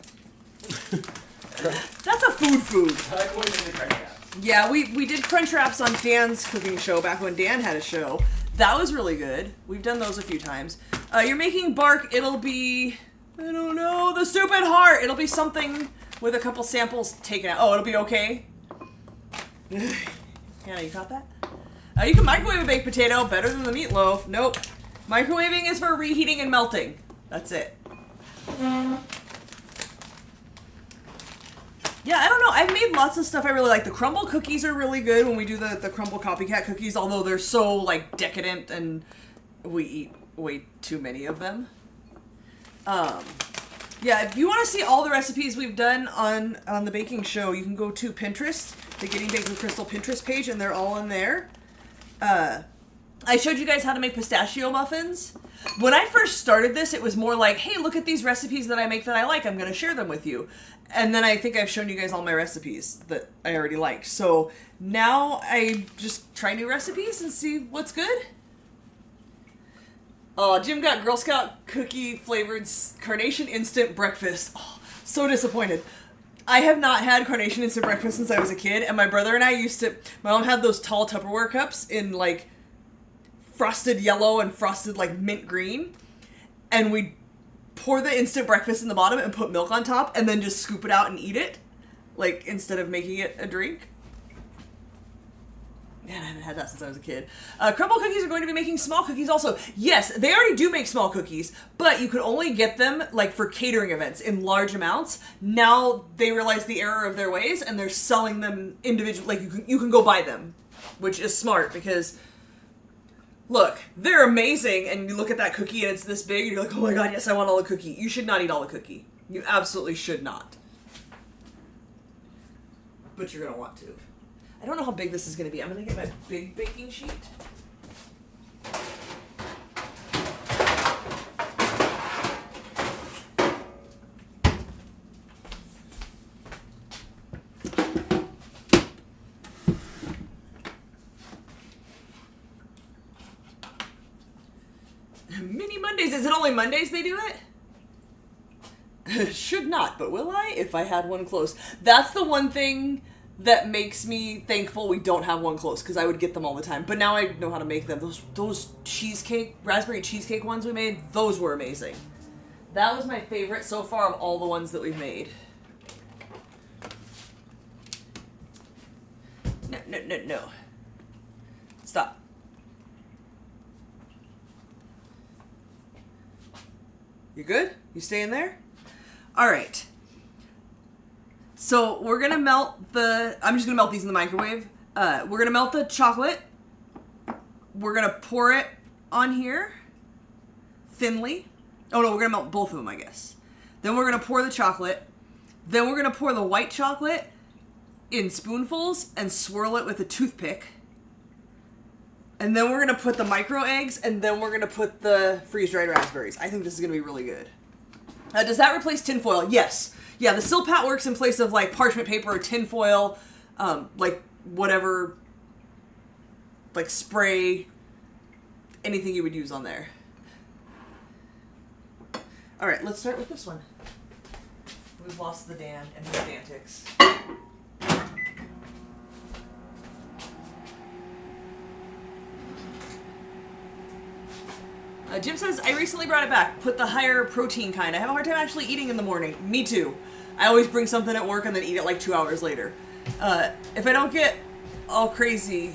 That's a food. I like going to the crunch wrap. Yeah, we did crunch wraps on Dan's cooking show back when Dan had a show. That was really good. We've done those a few times. You're making bark. It'll be, I don't know, the stupid heart. It'll be something with a couple samples taken out. Oh, it'll be okay. Hannah, you caught that? You can microwave a baked potato better than the meatloaf. Nope. Microwaving is for reheating and melting. That's it. Yeah, I don't know. I've made lots of stuff I really like. The crumble cookies are really good when we do the crumble copycat cookies, although they're so, like, decadent and we eat way too many of them. Yeah, if you want to see all the recipes we've done on the baking show, you can go to Pinterest, the Getting Baked with Crystal Pinterest page, and they're all in there. I showed you guys how to make pistachio muffins. When I first started this, it was more like, hey, look at these recipes that I make that I like. I'm going to share them with you. And then I think I've shown you guys all my recipes that I already liked. So now I just try new recipes and see what's good. Oh, Jim got Girl Scout cookie flavored Carnation Instant Breakfast. Oh, so disappointed. I have not had Carnation Instant Breakfast since I was a kid, and my brother and I my mom had those tall Tupperware cups in, like, frosted yellow and frosted, like, mint green, and we'd pour the instant breakfast in the bottom and put milk on top, and then just scoop it out and eat it, like, instead of making it a drink. Man, I haven't had that since I was a kid. Crumble Cookies are going to be making small cookies also. Yes, they already do make small cookies, but you could only get them, like, for catering events in large amounts. Now they realize the error of their ways, and they're selling them individually. Like, you can go buy them, which is smart, because, look, they're amazing, and you look at that cookie, and it's this big, and you're like, oh my god, yes, I want all the cookie. You should not eat all the cookie. You absolutely should not. But you're going to want to. I don't know how big this is going to be. I'm going to get my big baking sheet. Mini Mondays. Is it only Mondays they do it? Should not, but will I? If I had one close. That's the one thing that makes me thankful we don't have one close, because I would get them all the time. But now I know how to make them. Those cheesecake, raspberry cheesecake ones we made, those were amazing. That was my favorite so far of all the ones that we've made. No. Stop. You good? You staying there? Alright. So we're gonna melt I'm just gonna melt these in the microwave. We're gonna melt the chocolate. We're gonna pour it on here thinly. Oh no, we're gonna melt both of them, I guess. Then we're gonna pour the chocolate. Then we're gonna pour the white chocolate in spoonfuls and swirl it with a toothpick. And then we're gonna put the micro eggs, and then we're gonna put the freeze-dried raspberries. I think this is gonna be really good. Does that replace tinfoil? Yes. Yeah, the Silpat works in place of like parchment paper or tinfoil, like whatever, like spray, anything you would use on there. All right, let's start with this one. We've lost the Dan and his antics. Jim says, I recently brought it back. Put the higher protein kind. I have a hard time actually eating in the morning. Me too. I always bring something at work and then eat it like 2 hours later. If I don't get all crazy...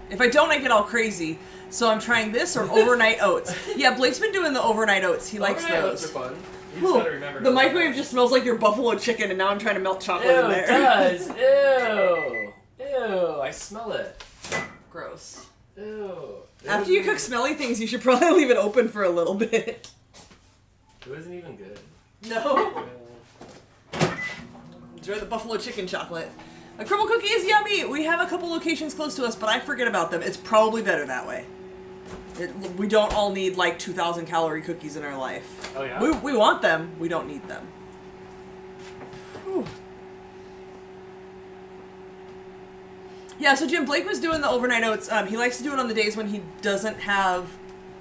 If I don't, I get all crazy. So I'm trying this or overnight oats. Yeah, Blake's been doing the overnight oats. He likes Overnight those. oats are fun. You just gotta remember The to- microwave just smells like your buffalo chicken, and now I'm trying to melt chocolate Ew, in there. it does. Ew. Ew, I smell it. Gross. Ew. After you cook smelly things, you should probably leave it open for a little bit. It wasn't even good. No. Enjoy the buffalo chicken chocolate. A crumble cookie is yummy. We have a couple locations close to us, but I forget about them. It's probably better that way. We don't all need like 2,000 calorie cookies in our life. Oh yeah? We want them. We don't need them. Whew. Yeah, so Jim, Blake was doing the overnight oats. He likes to do it on the days when he doesn't have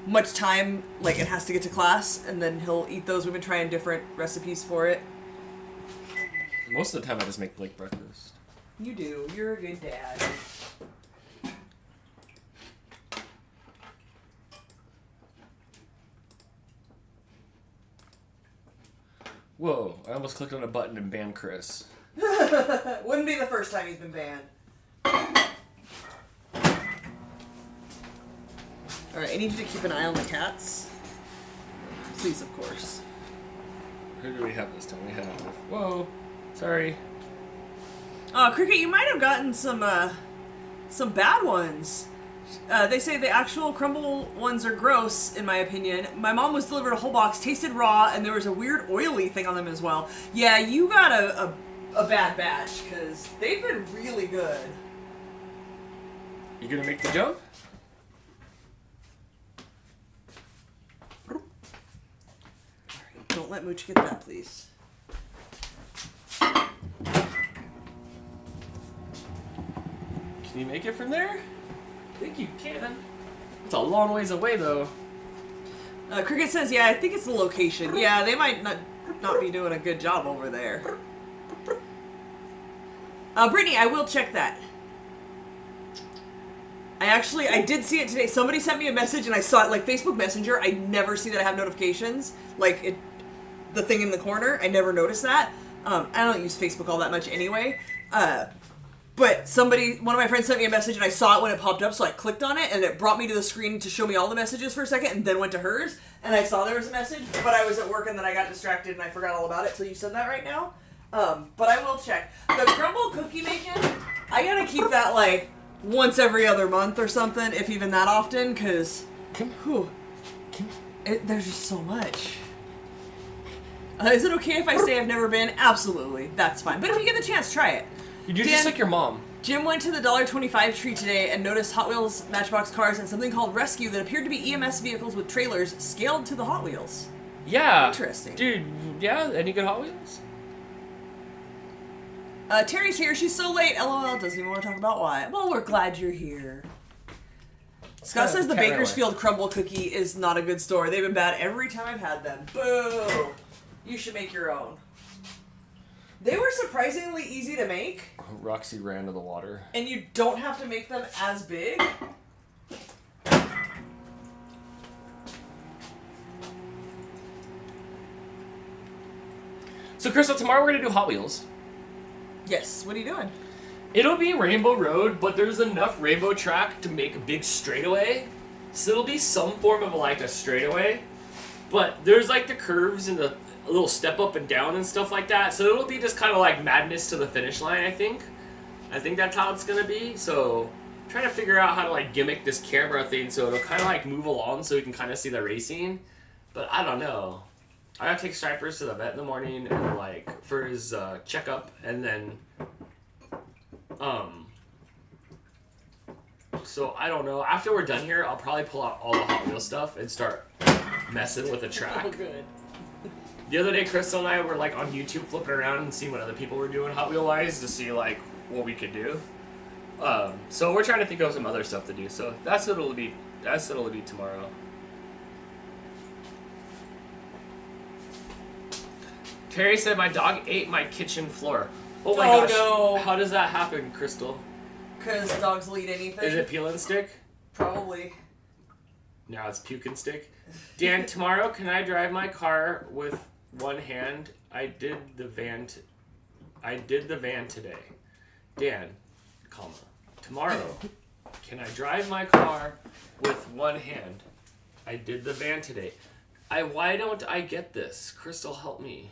much time, like it has to get to class, and then he'll eat those. We've been trying different recipes for it. Most of the time I just make Blake breakfast. You do. You're a good dad. Whoa, I almost clicked on a button and banned Chris. Wouldn't be the first time he's been banned. Alright, I need you to keep an eye on the cats. Please, of course. Who do we have this time? We have... Whoa. Sorry. Cricket, you might have gotten some bad ones. They say the actual crumble ones are gross, in my opinion. My mom was delivered a whole box, tasted raw, and there was a weird oily thing on them as well. Yeah, you got a bad batch, because they've been really good. You gonna make the jump? Don't let Mooch get that, please. Can you make it from there? I think you can. It's a long ways away, though. Cricket says, yeah, I think it's the location. Yeah, they might not be doing a good job over there. Brittany, I will check that. I did see it today. Somebody sent me a message and I saw it, like Facebook Messenger. I never see that I have notifications. Like, the thing in the corner, I never noticed that. I don't use Facebook all that much anyway. But one of my friends sent me a message and I saw it when it popped up, so I clicked on it and it brought me to the screen to show me all the messages for a second and then went to hers. And I saw there was a message, but I was at work and then I got distracted and I forgot all about it till you said that right now. But I will check. The crumble cookie making, I gotta keep that like once every other month or something, if even that often, because there's just so much. Is it okay if I say I've never been? Absolutely, that's fine. But if you get the chance, try it. You do Dan, just like your mom. Jim went to the $1.25 tree today and noticed Hot Wheels Matchbox cars and something called Rescue that appeared to be EMS vehicles with trailers scaled to the Hot Wheels. Yeah. Interesting. Dude, yeah, any good Hot Wheels? Terry's here. She's so late. LOL. Doesn't even want to talk about why. Well, we're glad you're here. Scott says the Bakersfield crumble cookie is not a good store. They've been bad every time I've had them. Boo! You should make your own. They were surprisingly easy to make. Roxy ran to the water. And you don't have to make them as big. So, Crystal, tomorrow we're going to do Hot Wheels. Yes, what are you doing? It'll be Rainbow Road, but there's enough rainbow track to make a big straightaway. So it'll be some form of like a straightaway. But there's like the curves and the little step up and down and stuff like that. So it'll be just kind of like madness to the finish line, I think. I think that's how it's going to be. So I'm trying to figure out how to like gimmick this camera thing so it'll kind of like move along so we can kind of see the racing. But I don't know. I gotta take Stripers to the vet in the morning and like for his checkup, and then so I don't know. After we're done here, I'll probably pull out all the Hot Wheels stuff and start messing with the track. Oh, good. The other day, Crystal and I were like on YouTube flipping around and seeing what other people were doing Hot Wheel wise to see like what we could do. So we're trying to think of some other stuff to do. So that's what it'll be. That's what it'll be tomorrow. Terry said my dog ate my kitchen floor. Oh my gosh. No. How does that happen, Crystal? Because dogs will eat anything. Is it peel and stick? Probably. Now it's puke and stick. Dan, tomorrow can I drive my car with one hand? I did the van today. Dan, comma. Tomorrow, can I drive my car with one hand? I did the van today. Why don't I get this? Crystal, help me.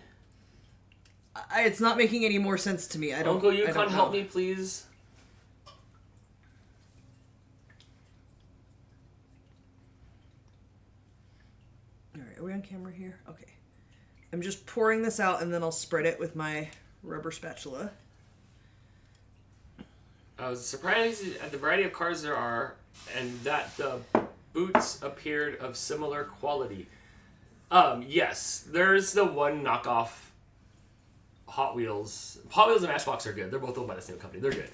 It's not making any more sense to me. Uncle Yukon, help me, please. Alright, are we on camera here? Okay. I'm just pouring this out and then I'll spread it with my rubber spatula. I was surprised at the variety of cars there are and that the boots appeared of similar quality. Yes, there's the one knockoff Hot Wheels. Hot Wheels and Matchbox are good. They're both owned by the same company. They're good.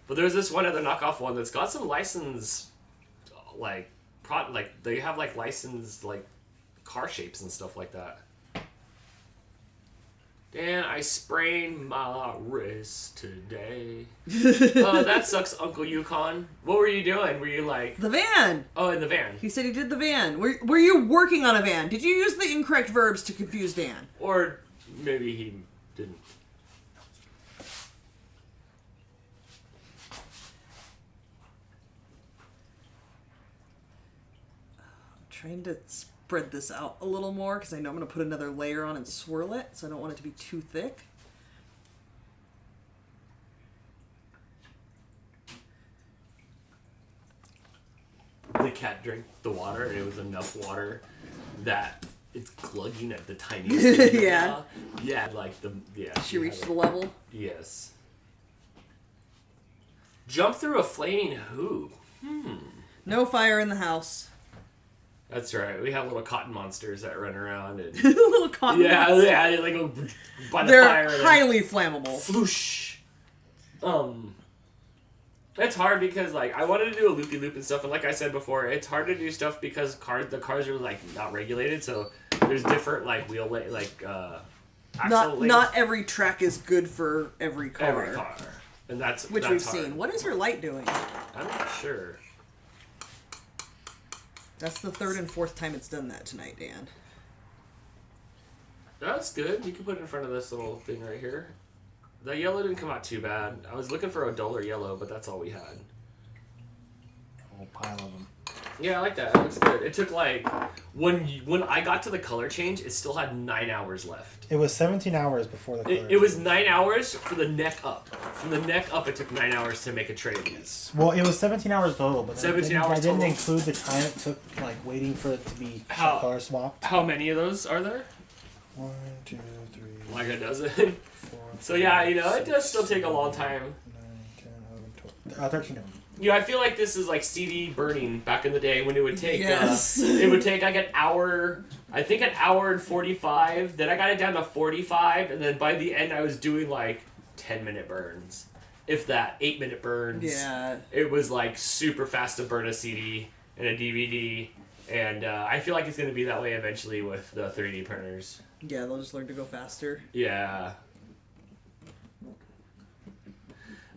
But there's this one other knockoff one that's got some license, like they have like licensed like car shapes and stuff like that. Dan, I sprained my wrist today. Oh, that sucks, Uncle Yukon. What were you doing? Were you like... The van! Oh, in the van. He said he did the van. Were you working on a van? Did you use the incorrect verbs to confuse Dan? Or maybe he didn't. I'm trying to spread this out a little more because I know I'm going to put another layer on and swirl it, so I don't want it to be too thick. The cat drank the water, and it was enough water that it's clugging at the tiniest. Yeah. Yeah, like yeah. She reached the level. Yes. Jump through a flaming hoop. No fire in the house. That's right. We have little cotton monsters that run around and Little cotton ones. yeah, they like go by the They're fire. And highly flammable. Floosh. It's hard because like I wanted to do a loopy loop and stuff, and like I said before, it's hard to do stuff because the cars are like not regulated, so there's different like wheel axle Not every track is good for every car. every car, and that's Which that's we've hard. seen. What is your light doing? I'm not sure. That's the third and fourth time it's done that tonight, Dan. That's good. You can put it in front of this little thing right here. The yellow didn't come out too bad. I was looking for a duller yellow, but that's all we had. A whole pile of them. Yeah, I like that. It looks good. It took like when I got to the color change, it still had 9 hours left. It was 17 hours before the color. It was 9 hours for the neck up. From the neck up, it took 9 hours to make a tray of these. Well, it was 17 hours total, but 17 hours I didn't total. include the time it took, like waiting for it to be How- color swapped. How many of those are there? 1, 2, 3. Like a dozen. 4, So yeah, you know, it does still take a long time. 9, 10, 11, 12. 13 of them. You know, I feel like this is like CD burning back in the day when it would take Yes. it would take like an hour, I think an hour and 45, then I got it down to 45, and then by the end I was doing like 10-minute burns. If that, 8-minute burns. Yeah. It was like super fast to burn a CD and a DVD, and I feel like it's going to be that way eventually with the 3D printers. Yeah, they'll just learn to go faster. Yeah.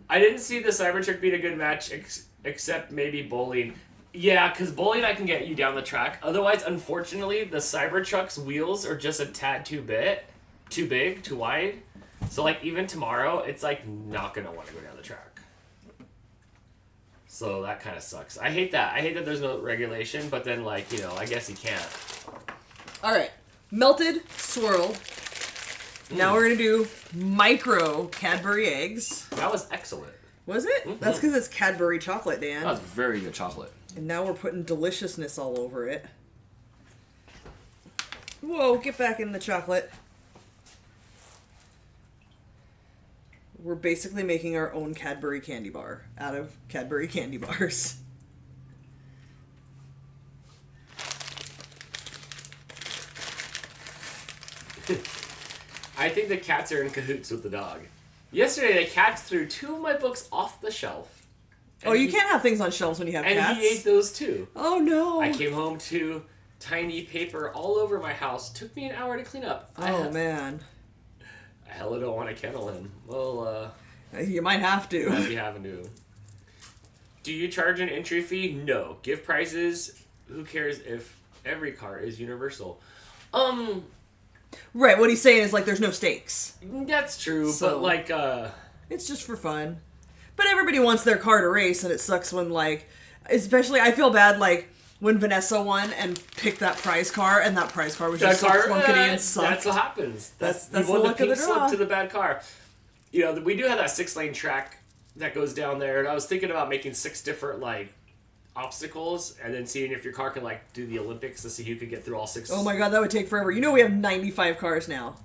I didn't see the Cybertruck being a good match, except maybe bowling. Yeah, because bowling I can get you down the track. Otherwise, unfortunately, the Cybertruck's wheels are just a tad too big, too wide. So, like, even tomorrow, it's, like, not going to want to go down the track. So that kind of sucks. I hate that. I hate that there's no regulation, but then, like, you know, I guess you can't. All right. Melted, swirled. Now we're going to do micro Cadbury eggs. That was excellent. Was it? Mm-hmm. That's because it's Cadbury chocolate, Dan. That was very good chocolate. And now we're putting deliciousness all over it. Whoa, get back in the chocolate. We're basically making our own Cadbury candy bar out of Cadbury candy bars. I think the cats are in cahoots with the dog. Yesterday, the cats threw 2 of my books off the shelf. Oh, you can't have things on shelves when you have and cats. And he ate those too. Oh, no. I came home to tiny paper all over my house. Took me an hour to clean up. Oh, man. I hella don't want to kennel him. Well, you might have to. Might be having to. Do you charge an entry fee? No. Give prices. Who cares if every car is universal? Right, what he's saying is, like, there's no stakes. That's true, So, but, like, it's just for fun. But everybody wants their car to race, and it sucks when, like... Especially, I feel bad, like, when Vanessa won and picked that prize car, and that prize car was just so clunkety and sucked. That's what happens. That's you the won luck the of the pink draw. slip to the bad car. You know, we do have that 6-lane track that goes down there, and I was thinking about making 6 different, like, obstacles, and then seeing if your car can, like, do the Olympics to see who could get through all 6. Oh my god, that would take forever. You know we have 95 cars now.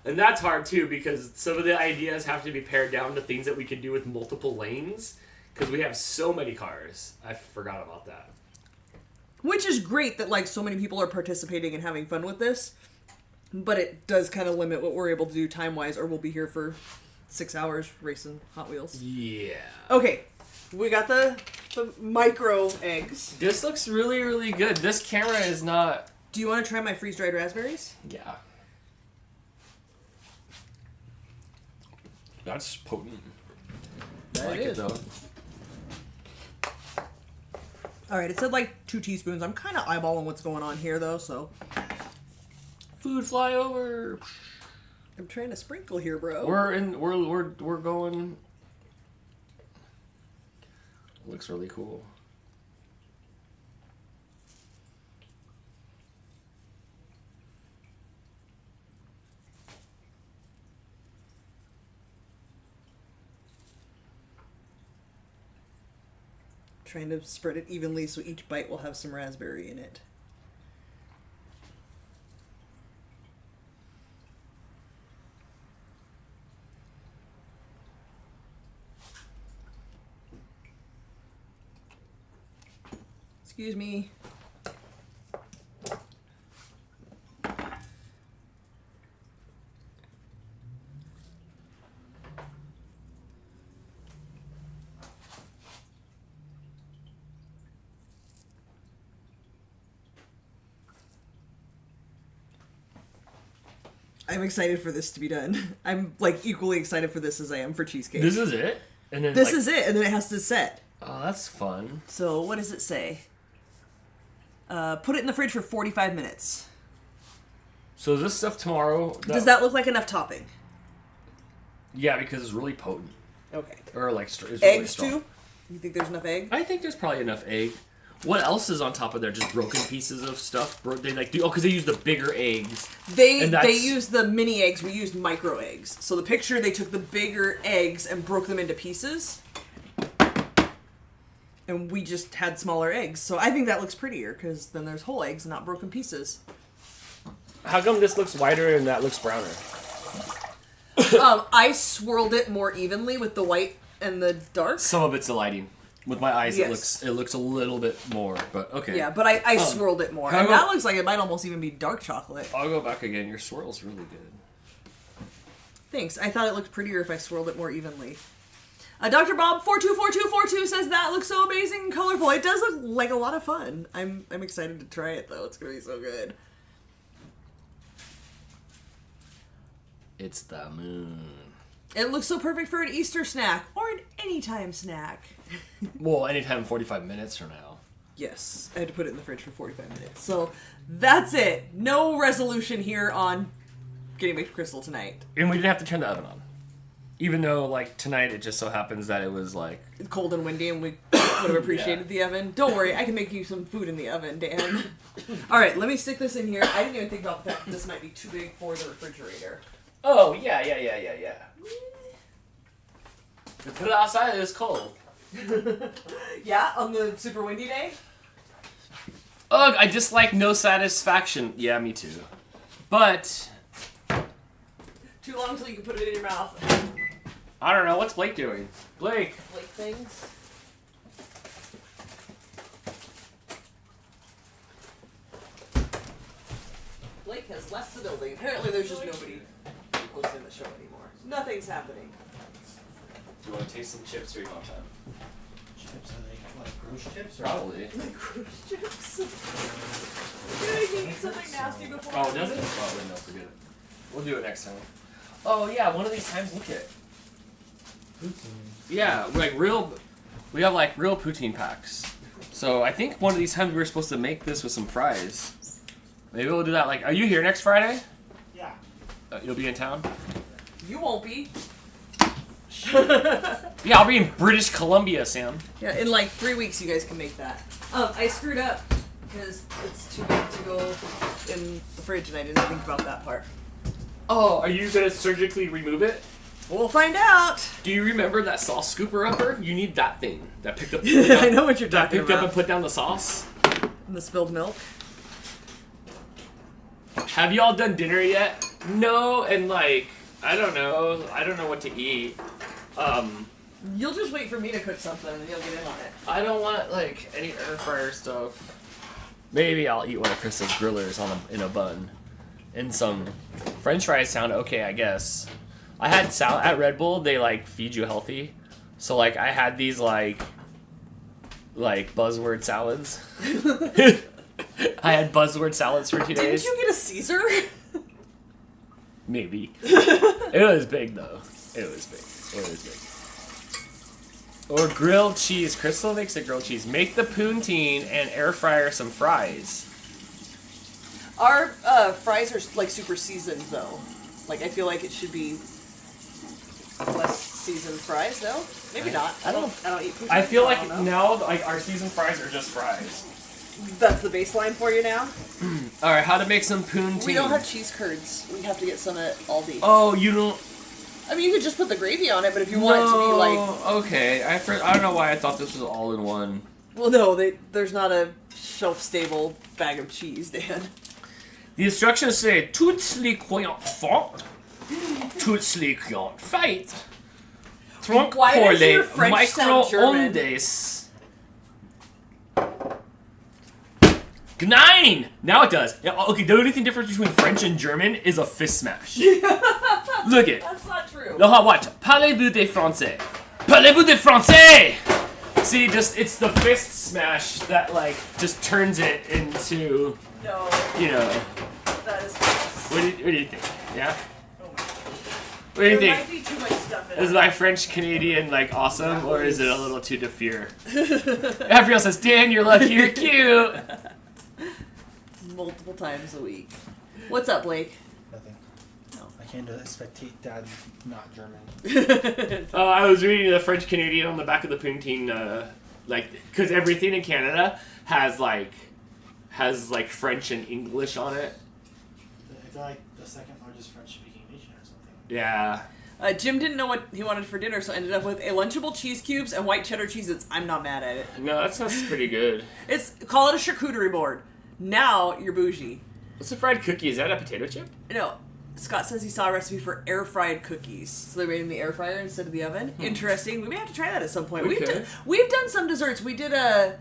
And that's hard, too, because some of the ideas have to be pared down to things that we can do with multiple lanes, because we have so many cars. I forgot about that. Which is great that, like, so many people are participating and having fun with this, but it does kind of limit what we're able to do time-wise, or we'll be here for 6 hours racing Hot Wheels. Yeah. Okay, we got the micro eggs. This looks really, really good. This camera is not... Do you want to try my freeze-dried raspberries? Yeah. That's potent. I like it, though. Alright, it said like 2 teaspoons. I'm kind of eyeballing what's going on here, though, so... Food fly over. I'm trying to sprinkle here, bro. We're going... Looks really cool. Trying to spread it evenly so each bite will have some raspberry in it. Excuse me. I'm excited for this to be done. I'm, like, equally excited for this as I am for Cheesecake. This is it? And then This is it, and then it has to set. Oh, that's fun. So, what does it say? Put it in the fridge for 45 minutes. So this stuff tomorrow... Does that look like enough topping? Yeah, because it's really potent. Okay. Or, like, it's really Eggs, strong. too? You think there's enough egg? I think there's probably enough egg. What else is on top of there? Just broken pieces of stuff? They like do because they use the bigger eggs. They use the mini eggs. We used micro eggs. So the picture, they took the bigger eggs and broke them into pieces. And we just had smaller eggs. So I think that looks prettier because then there's whole eggs and not broken pieces. How come this looks whiter and that looks browner? I swirled it more evenly with the white and the dark. Some of it's the lighting. With my eyes, Yes. it looks a little bit more, but okay. Yeah, but I swirled it more. And that looks like it might almost even be dark chocolate. I'll go back again. Your swirl's really good. Thanks. I thought it looked prettier if I swirled it more evenly. Dr. Bob 424242 says that looks so amazing and colorful. It does look like a lot of fun. I'm excited to try it though. It's gonna be so good. It's the moon. It looks so perfect for an Easter snack or an anytime snack. Well, anytime 45 minutes from now. Yes, I had to put it in the fridge for 45 minutes. So that's it. No resolution here on getting baked crystal tonight. And we didn't have to turn the oven on. Even though, like, tonight it just so happens that it was, like... Cold and windy and we would have appreciated the oven. Don't worry, I can make you some food in the oven, Dan. Alright, let me stick this in here. I didn't even think about the fact that this might be too big for the refrigerator. Oh, yeah. We put it outside, it's cold. Yeah, on the super windy day? Ugh, I dislike no satisfaction. Yeah, me too. But... Too long until you can put it in your mouth. I don't know, what's Blake doing? Blake! Like things. Blake has left the building. Apparently there's just nobody hosting the show anymore. Nothing's happening. Do you want to taste some chips or you want time? Chips, are they like gross chips? Or Probably. Like gross chips. You're gonna eat something nasty before. Oh, does it? Oh, wait, no, forget it. We'll do it next time. Oh, yeah, one of these times, look at. Yeah, like real. We have like real poutine packs. So I think one of these times we were supposed to make this with some fries. Maybe we'll do that. Like, are you here next Friday? Yeah. You'll be in town? You won't be. Yeah, I'll be in British Columbia, Sam. Yeah, in like 3 weeks you guys can make that. I screwed up because it's too big to go in the fridge and I didn't think about that part. Oh, are you gonna surgically remove it? We'll find out. Do you remember that sauce scooper upper? You need that thing that picked up. I know what you're talking Picked up about. and put down the sauce. And the spilled milk. Have y'all done dinner yet? No, and like I don't know what to eat. You'll just wait for me to cook something and you'll get in on it. I don't want like any air fryer stuff. Maybe I'll eat one of Krista's grillers in a bun, and some French fries sound okay, I guess. I had at Red Bull. They like feed you healthy, so like I had these like buzzword salads. I had buzzword salads for 2 days. Didn't you get a Caesar? Maybe. It was big though. It was big. Or grilled cheese. Crystal makes a grilled cheese. Make the poutine and air fryer some fries. Our fries are like super seasoned though. Like I feel like it should be less seasoned fries. No, maybe not. I don't eat poutine. I feel so like don't know. now like our seasoned fries are just fries. That's the baseline for you now. All right, how to make some poutine? We don't have cheese curds. We have to get some at Aldi. Oh, you don't. I mean, you could just put the gravy on it, but if you want it to be like, okay, I don't know why I thought this was all in one. well, no, there's not a shelf-stable bag of cheese, Dan. The instructions say toutes les croyantes fortes, toutes les croyantes faites. Tronc Why pour does les your French sound German? micro-ondes. Gnine! Now it does. Yeah, okay, the only thing difference between French and German is a fist smash. Look it. That's not true. No, watch. Parlez-vous des Français? Parlez-vous des Français? See, it's the fist smash that, like, just turns it into, No, you know. that is false. What do you think? Yeah? Oh my What do you There think? might be too much stuff in Is it. my French Canadian, like, awesome, or is it a little too diffure? Everyone says, Dan, you're lucky, you're cute. Multiple times a week. What's up, Blake? Nothing. No. I came to spectate Dad not German. I was reading the French Canadian on the back of the poutine, because everything in Canada has French and English on it. They're like the second largest French-speaking nation or something. Yeah. Jim didn't know what he wanted for dinner, so ended up with a Lunchable cheese cubes and white cheddar Cheez-Its. I'm not mad at it. No, that sounds pretty good. Call it a charcuterie board. Now you're bougie. What's a fried cookie? Is that a potato chip? No, Scott says he saw a recipe for air fried cookies, so they made them in the air fryer instead of the oven. Interesting. We may have to try that at some point. Okay. We've done some desserts. We did a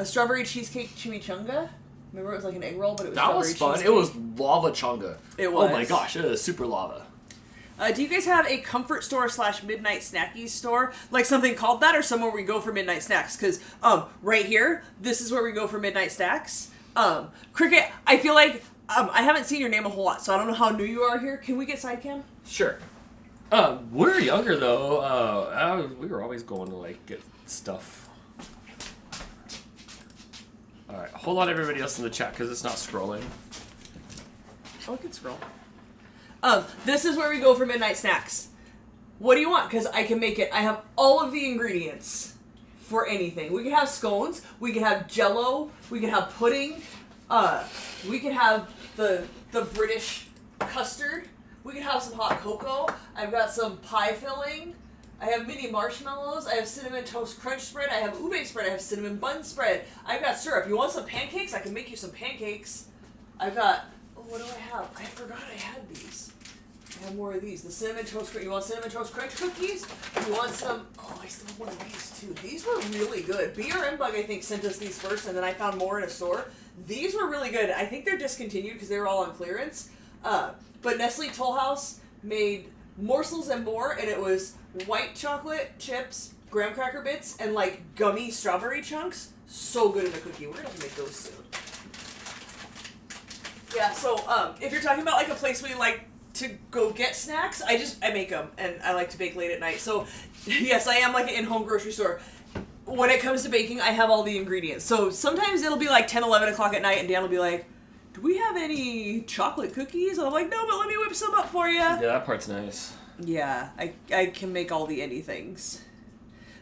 strawberry cheesecake chimichanga. Remember, it was like an egg roll, but it was That strawberry was fun. cheesecake. It was lava chonga. It was. Oh my gosh, it was super lava. Do you guys have a comfort store / midnight snackies store? Like something called that, or somewhere we go for midnight snacks? Because right here, this is where we go for midnight snacks. Cricket, I feel like I haven't seen your name a whole lot, so I don't know how new you are here. Can we get side cam? Sure. When we were younger, though, we were always going to, like, get stuff. Alright, hold on everybody else in the chat, because it's not scrolling. Oh, I can scroll. This is where we go for midnight snacks. What do you want? Because I can make it. I have all of the ingredients for anything. We could have scones. We could have Jell-O. We could have pudding. We could have the British custard. We could have some hot cocoa. I've got some pie filling. I have mini marshmallows. I have cinnamon toast crunch spread. I have ube spread. I have cinnamon bun spread. I've got syrup. You want some pancakes? I can make you some pancakes. I've got... what do I have? I forgot I had these. I have more of these. The cinnamon toast crunch. You want cinnamon toast crunch cookies? You want some... oh, I still have one of these too. These were really good. BRM Bug, I think, sent us these first, and then I found more in a store. These were really good. I think they're discontinued because they were all on clearance. But Nestle Toll House made morsels and more, and it was white chocolate chips, graham cracker bits, and like gummy strawberry chunks. So good in a cookie. We're gonna have to make those soon. Yeah, so if you're talking about like a place where you like to go get snacks, I make them, and I like to bake late at night. So yes, I am like an in-home grocery store. When it comes to baking, I have all the ingredients. So sometimes it'll be like 10, 11 o'clock at night, and Dan will be like, do we have any chocolate cookies? And I'm like, no, but let me whip some up for you. Yeah, that part's nice. Yeah, I can make all the anythings.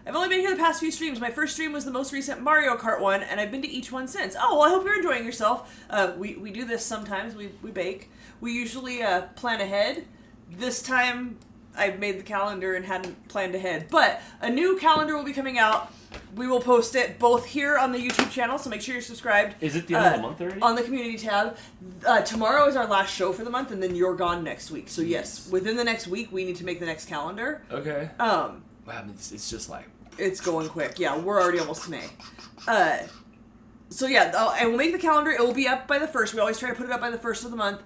I've only been here the past few streams. My first stream was the most recent Mario Kart one, and I've been to each one since. Oh, well, I hope you're enjoying yourself. We do this sometimes. We bake. We usually plan ahead. This time, I made the calendar and hadn't planned ahead. But a new calendar will be coming out. We will post it both here on the YouTube channel, so make sure you're subscribed. Is it the end of the month already? On the community tab. Tomorrow is our last show for the month, and then you're gone next week. So yes, within the next week, we need to make the next calendar. Okay. Wow, it's just like... it's going quick. Yeah, we're already almost to May. So yeah, I will make the calendar. It will be up by the 1st. We always try to put it up by the 1st of the month.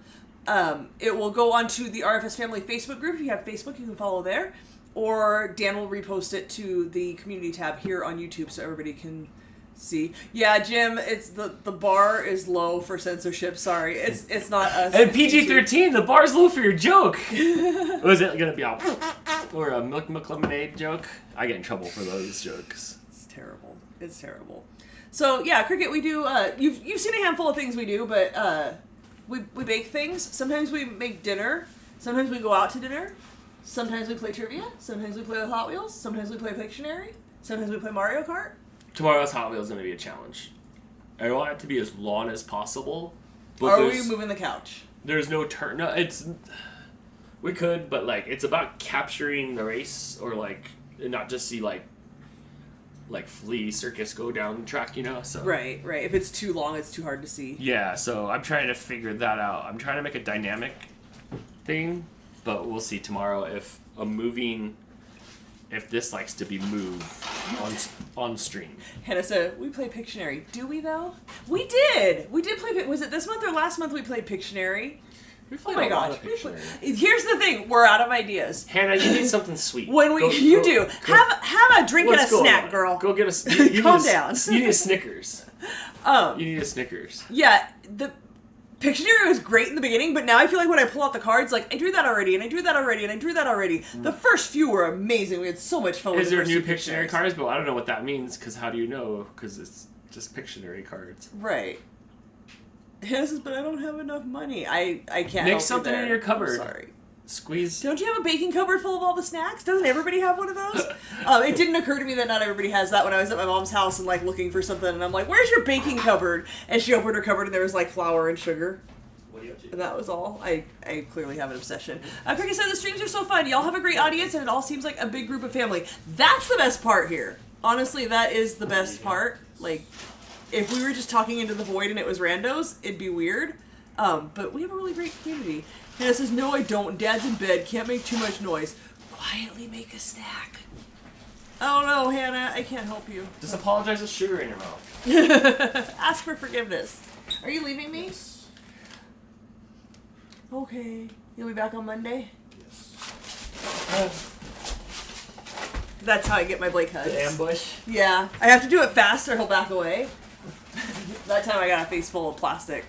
It will go onto the RFS Family Facebook group. If you have Facebook, you can follow there. Or Dan will repost it to the community tab here on YouTube so everybody can see. Yeah, Jim, it's the bar is low for censorship. Sorry, it's not us. And PG-13, the bar's low for your joke. Was it gonna be a or a milk lemonade joke? I get in trouble for those jokes. It's terrible. It's terrible. So yeah, Cricket, we do. You've seen a handful of things we do, but we bake things. Sometimes we make dinner. Sometimes we go out to dinner. Sometimes we play trivia. Sometimes we play with Hot Wheels. Sometimes we play Pictionary. Sometimes we play Mario Kart. Tomorrow's Hot Wheels is going to be a challenge. I want it to be as long as possible. But are we moving the couch? There's no turn. No, it's... we could, but, like, it's about capturing the race, or, like, not just see, like Flea Circus go down the track, you know? So Right. If it's too long, it's too hard to see. Yeah, so I'm trying to figure that out. I'm trying to make a dynamic thing, but we'll see tomorrow if this likes to be moved on stream. Hannah said, we play Pictionary. Do we, though? We did! We did play... was it this month or last month we played Pictionary? Oh my gosh. Here's the thing. We're out of ideas. Hannah, you need something sweet. Have a drink and a snack, girl. Go get a... Calm down. You need a Snickers. You need a Snickers. Yeah, the... Pictionary was great in the beginning, but now I feel like when I pull out the cards, like, I drew that already, and I drew that already, and I drew that already. The first few were amazing. We had so much fun with the first new few Pictionary cards? But I don't know what that means, because how do you know? Because it's just Pictionary cards. Right. Hannah says, but I don't have enough money. I can't Make something in your cupboard. I'm sorry. Squeeze. Don't you have a baking cupboard full of all the snacks? Doesn't everybody have one of those? It didn't occur to me that not everybody has that when I was at my mom's house and, like, looking for something, and I'm like, where's your baking cupboard? And she opened her cupboard, and there was, like, flour and sugar. And that was all. I clearly have an obsession. Cricket said the streams are so fun. Y'all have a great audience, and it all seems like a big group of family. That's the best part here. Honestly, that is the best part. Like, if we were just talking into the void and it was randos, it'd be weird. But we have a really great community. Hannah says, no, I don't. Dad's in bed. Can't make too much noise. Quietly make a snack. Oh no, Hannah, I can't help you. Just apologize with sugar in your mouth. Ask for forgiveness. Are you leaving me? Yes. Okay. You'll be back on Monday? Yes. That's how I get my Blake hugs. The ambush? Yeah. I have to do it fast or he'll back away. That time I got a face full of plastic.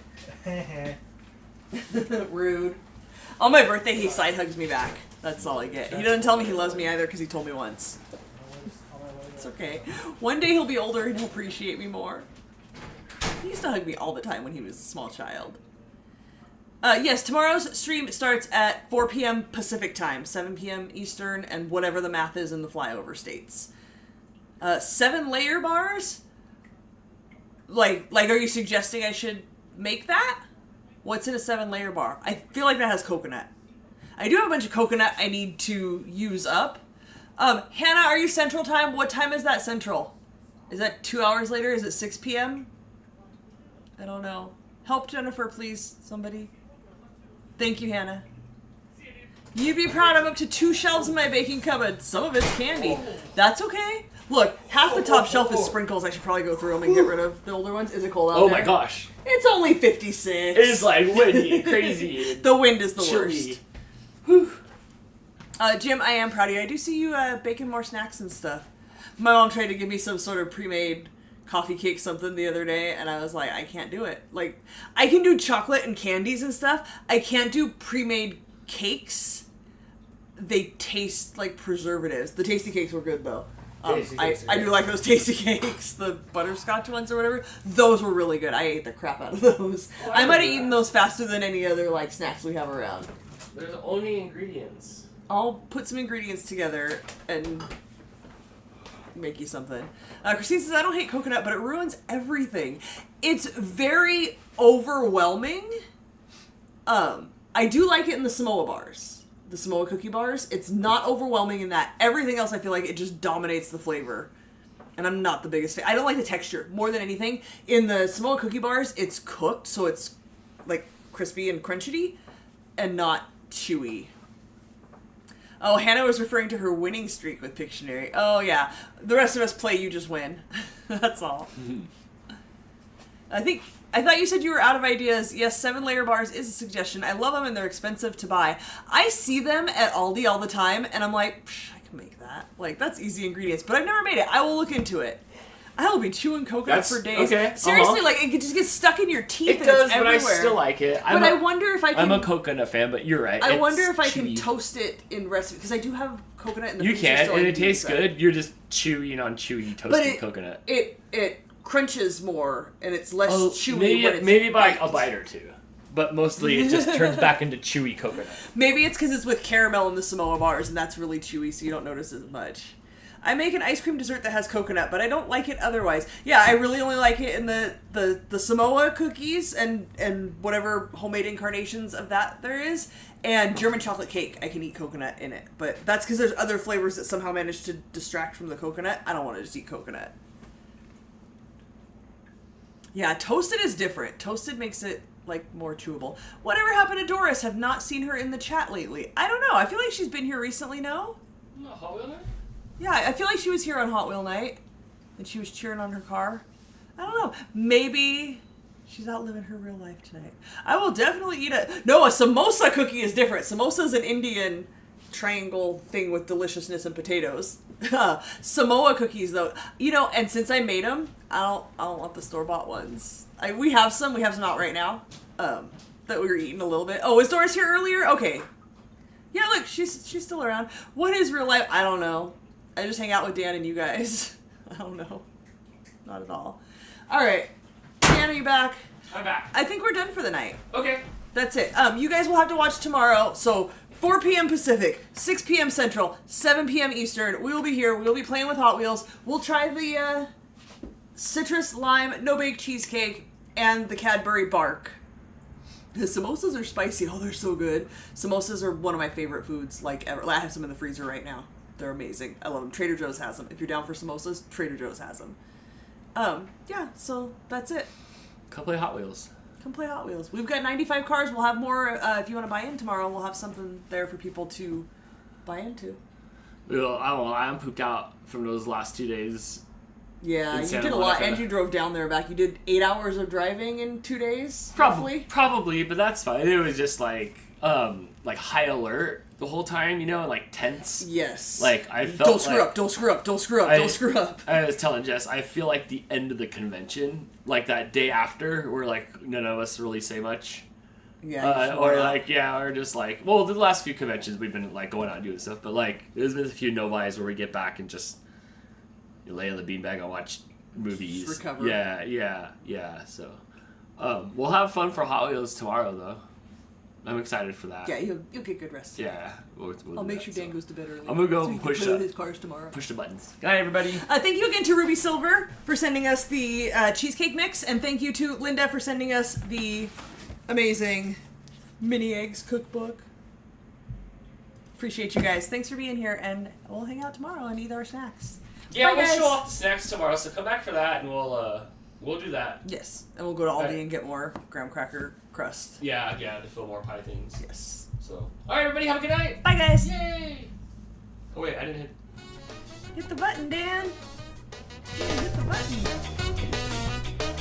Rude. On my birthday, he side hugs me back. That's all I get. He doesn't tell me he loves me either because he told me once. It's okay. One day he'll be older and he'll appreciate me more. He used to hug me all the time when he was a small child. Yes, tomorrow's stream starts at 4 p.m. Pacific time, 7 p.m. Eastern, and whatever the math is in the flyover states. 7 layer bars? Like, are you suggesting I should make that? What's in a 7 layer bar? I feel like that has coconut. I do have a bunch of coconut I need to use up. Hannah, are you Central Time? What time is that Central? Is that 2 hours later? Is it 6 p.m.? I don't know. Help Jennifer, please. Somebody. Thank you, Hannah. You'd be proud I'm up to 2 shelves in my baking cupboard. Some of it's candy. That's okay. Look, half the top shelf is sprinkles. I should probably go through them and get rid of the older ones. Is it cold out there? Oh my gosh. It's only 56. It's like windy, crazy. The wind is the chilly. worst. Whew. Jim, I am proud of you. I do see you baking more snacks and stuff. My mom tried to give me some sort of pre-made coffee cake something the other day, and I was like, I can't do it. Like, I can do chocolate and candies and stuff. I can't do pre-made cakes. They taste like preservatives. The tasty cakes were good, though. I do like those tasty cakes, the butterscotch ones or whatever. Those were really good. I ate the crap out of those. Oh, I might have eaten those faster than any other like snacks we have around. There's only ingredients. I'll put some ingredients together and make you something. Christine says, I don't hate coconut, but it ruins everything. It's very overwhelming. I do like it in the Samoa bars. The Samoa cookie bars. It's not overwhelming in that. Everything else, I feel like it just dominates the flavor. And I'm not the biggest fan. I don't like the texture more than anything. In the Samoa cookie bars, it's cooked, so it's like crispy and crunchy and not chewy. Oh, Hannah was referring to her winning streak with Pictionary. Oh, yeah. The rest of us play, you just win. That's all. I thought you said you were out of ideas. Yes, 7 layer bars is a suggestion. I love them and they're expensive to buy. I see them at Aldi all the time and I'm like, I can make that. Like, that's easy ingredients. But I've never made it. I will look into it. I will be chewing coconut for days. Okay. Seriously, like, it just gets stuck in your teeth and it's everywhere. But I still like it. I wonder if I can... I'm a coconut fan, but you're right. I wonder if I can toast it in recipe, because I do have coconut in the freezer. You can, and it tastes good. You're just chewing on chewy toasted coconut. It crunches more, and it's less chewy when it's maybe by a bite or two. But mostly it just turns back into chewy coconut. Maybe it's because it's with caramel in the Samoa bars, and that's really chewy, so you don't notice as much. I make an ice cream dessert that has coconut, but I don't like it otherwise. Yeah, I really only like it in the Samoa cookies and whatever homemade incarnations of that there is. And German chocolate cake, I can eat coconut in it. But that's because there's other flavors that somehow manage to distract from the coconut. I don't want to just eat coconut. Yeah, toasted is different. Toasted makes it, like, more chewable. Whatever happened to Doris? Have not seen her in the chat lately. I don't know. I feel like she's been here recently, no? No, Hot Wheel Night? Yeah, I feel like she was here on Hot Wheel Night. And she was cheering on her car. I don't know. Maybe she's out living her real life tonight. I will definitely eat a... No, a samosa cookie is different. Samosa is an Indian triangle thing with deliciousness and potatoes. Samoa cookies, though. You know, and since I made them, I don't want the store-bought ones. We have some out right now. That we were eating a little bit. Oh, was Doris here earlier? Okay. Yeah, look, she's still around. What is real life? I don't know. I just hang out with Dan and you guys. I don't know. Not at all. All right. Dan, are you back? I'm back. I think we're done for the night. Okay. That's it. You guys will have to watch tomorrow. So 4 p.m. Pacific, 6 p.m. Central, 7 p.m. Eastern. We will be here. We will be playing with Hot Wheels. We'll try the citrus lime no-bake cheesecake and the Cadbury bark. The samosas are spicy. Oh, they're so good. Samosas are one of my favorite foods, like, ever. I have some in the freezer right now. They're amazing. I love them. Trader Joe's has them. If you're down for samosas, Trader Joe's has them. Yeah, so that's it. Come play Hot Wheels. Come play Hot Wheels. We've got 95 cars. We'll have more. If you want to buy in tomorrow, we'll have something there for people to buy into. Well, I don't know. I'm pooped out from those last 2 days. Yeah, you did a lot. And you drove down there and back. You did 8 hours of driving in 2 days, roughly? Probably, but that's fine. It was just like high alert the whole time, you know, and like tense. Yes. Like I felt don't screw up, don't screw up, don't screw up, don't screw up. I was telling Jess, I feel like the end of the convention, like that day after, where like none of us really say much. Yeah. or like or just like well, the last few conventions we've been like going out and doing stuff, but like there's been a few novis where we get back and just you lay on the beanbag and watch movies. Just recover. Yeah. So we'll have fun for Hot Wheels tomorrow though. I'm excited for that. Yeah, you'll get good rest. Yeah. We'll I'll make sure Dan goes to bed early. I'm gonna go so he can push play with his cars tomorrow. Push the buttons. Good night, everybody. Thank you again to Ruby Silver for sending us the cheesecake mix, and thank you to Linda for sending us the amazing mini eggs cookbook. Appreciate you guys. Thanks for being here, and we'll hang out tomorrow and eat our snacks. Yeah, Bye, we'll guys. show off the snacks tomorrow, so come back for that, and we'll do that. Yes, and we'll go to Aldi Okay. and get more graham cracker crust. Yeah, to fill more pie things. Yes. So, all right, everybody, have a good night. Bye, guys. Yay! Oh wait, I didn't hit. Hit the button, Dan. Yeah, hit the button.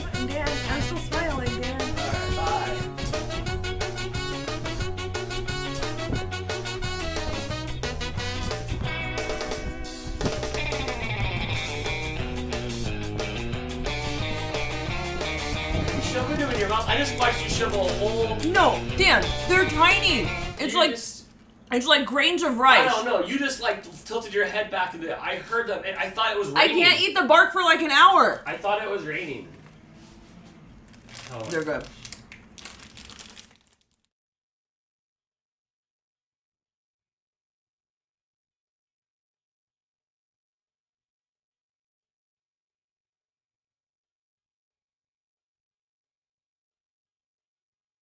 Button, Dan. I'm still smiling, Dan. All right, bye. Shove it in your mouth. I just watched you shovel a whole. No, Dan, they're tiny. It's You like just- it's like grains of I rice. don't know. You just like tilted your head back, and I heard them. And I thought it was I raining. can't eat the bark for like an hour. I thought it was raining. Oh. They're good.